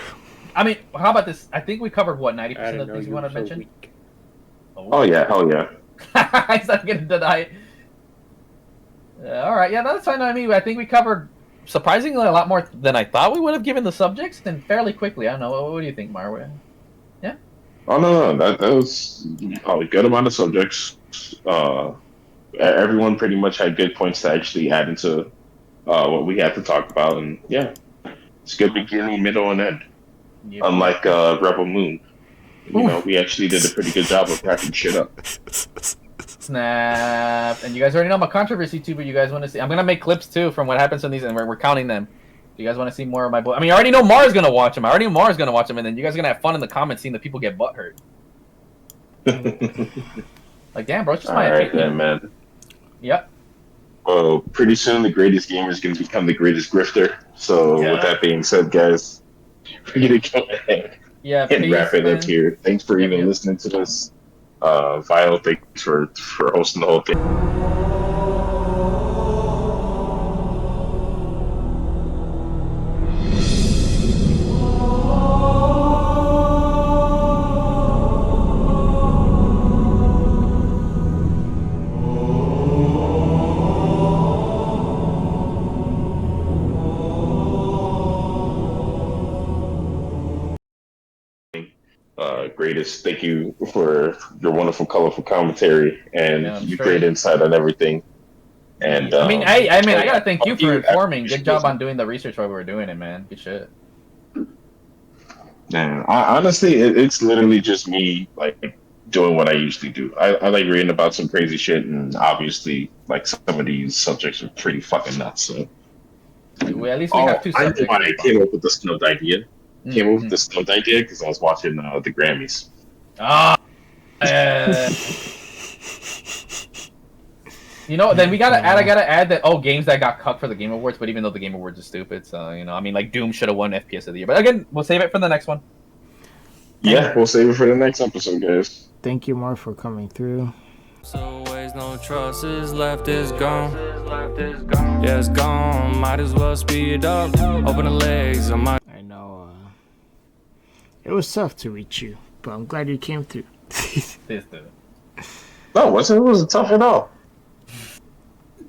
I mean, how about this? I think we covered what 90% of the things you want to mention. Oh yeah, hell yeah. He's not gonna deny it. All right, yeah, that's fine. I mean, I think we covered surprisingly a lot more than I thought we would have given the subjects, and fairly quickly. I don't know. What do you think, Marwa? Yeah. Oh no, that was a good amount of subjects. Everyone pretty much had good points to actually add into what we had to talk about, and yeah, it's good beginning, middle, and end. Yep. Unlike Rebel Moon, you know, we actually did a pretty good job of wrapping shit up. Snap! And you guys already know my controversy too, but you guys want to see? I'm gonna make clips too from what happens in these, and we're counting them. Do you guys want to see more of my? I mean, I already know Mara's gonna watch them. I already know Mara's gonna watch them, and then you guys are gonna have fun in the comments seeing the people get butthurt. Like, damn, bro, it's just my opinion. Then, man. Yep. Well, pretty soon the greatest gamer is gonna become the greatest grifter. So, with that being said, guys, we're gonna go ahead and wrap it up here. Thanks for even listening to this. Vile, thanks for hosting the whole thing. Greatest, thank you for your wonderful, colorful commentary and your great insight on everything. And I mean, I gotta thank you for informing. Good job on doing the research while we were doing it, man. Good shit. Man, honestly, it's literally just me like doing what I usually do. I like reading about some crazy shit, and obviously, like some of these subjects are pretty fucking nuts. So, well, at least we have two subjects. I know why I came up with the snubbed idea. Came up with the snubbed idea because I was watching the Grammys. You know, then we gotta add. I gotta add that games that got cut for the Game Awards, but even though the Game Awards are stupid, so you know, I mean, like Doom should have won FPS of the year. But again, we'll save it for the next one. Yeah, we'll save it for the next episode, guys. Thank you, Mark, for coming through. So ways no trust is left is gone. Yeah, it's gone. Might as well speed up. Open the legs. I know. It was tough to reach you, but I'm glad you came through. No, it wasn't tough at all.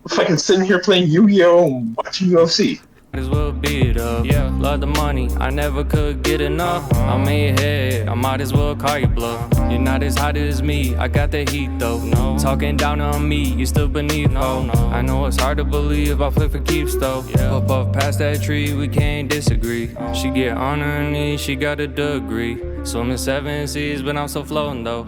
Fucking sitting here playing Yu-Gi-Oh! And watching UFC. might as well beat up. Yeah, love the money. I never could get enough. I'm in your head. I might as well call you bluff. You're not as hot as me. I got the heat though. No. Talking down on me. You still beneath. No. I know it's hard to believe. I play for keeps though. Yeah. Up past that tree. We can't disagree. She get on her knees. She got a degree. Swimming 7 seas, but I'm still floating though.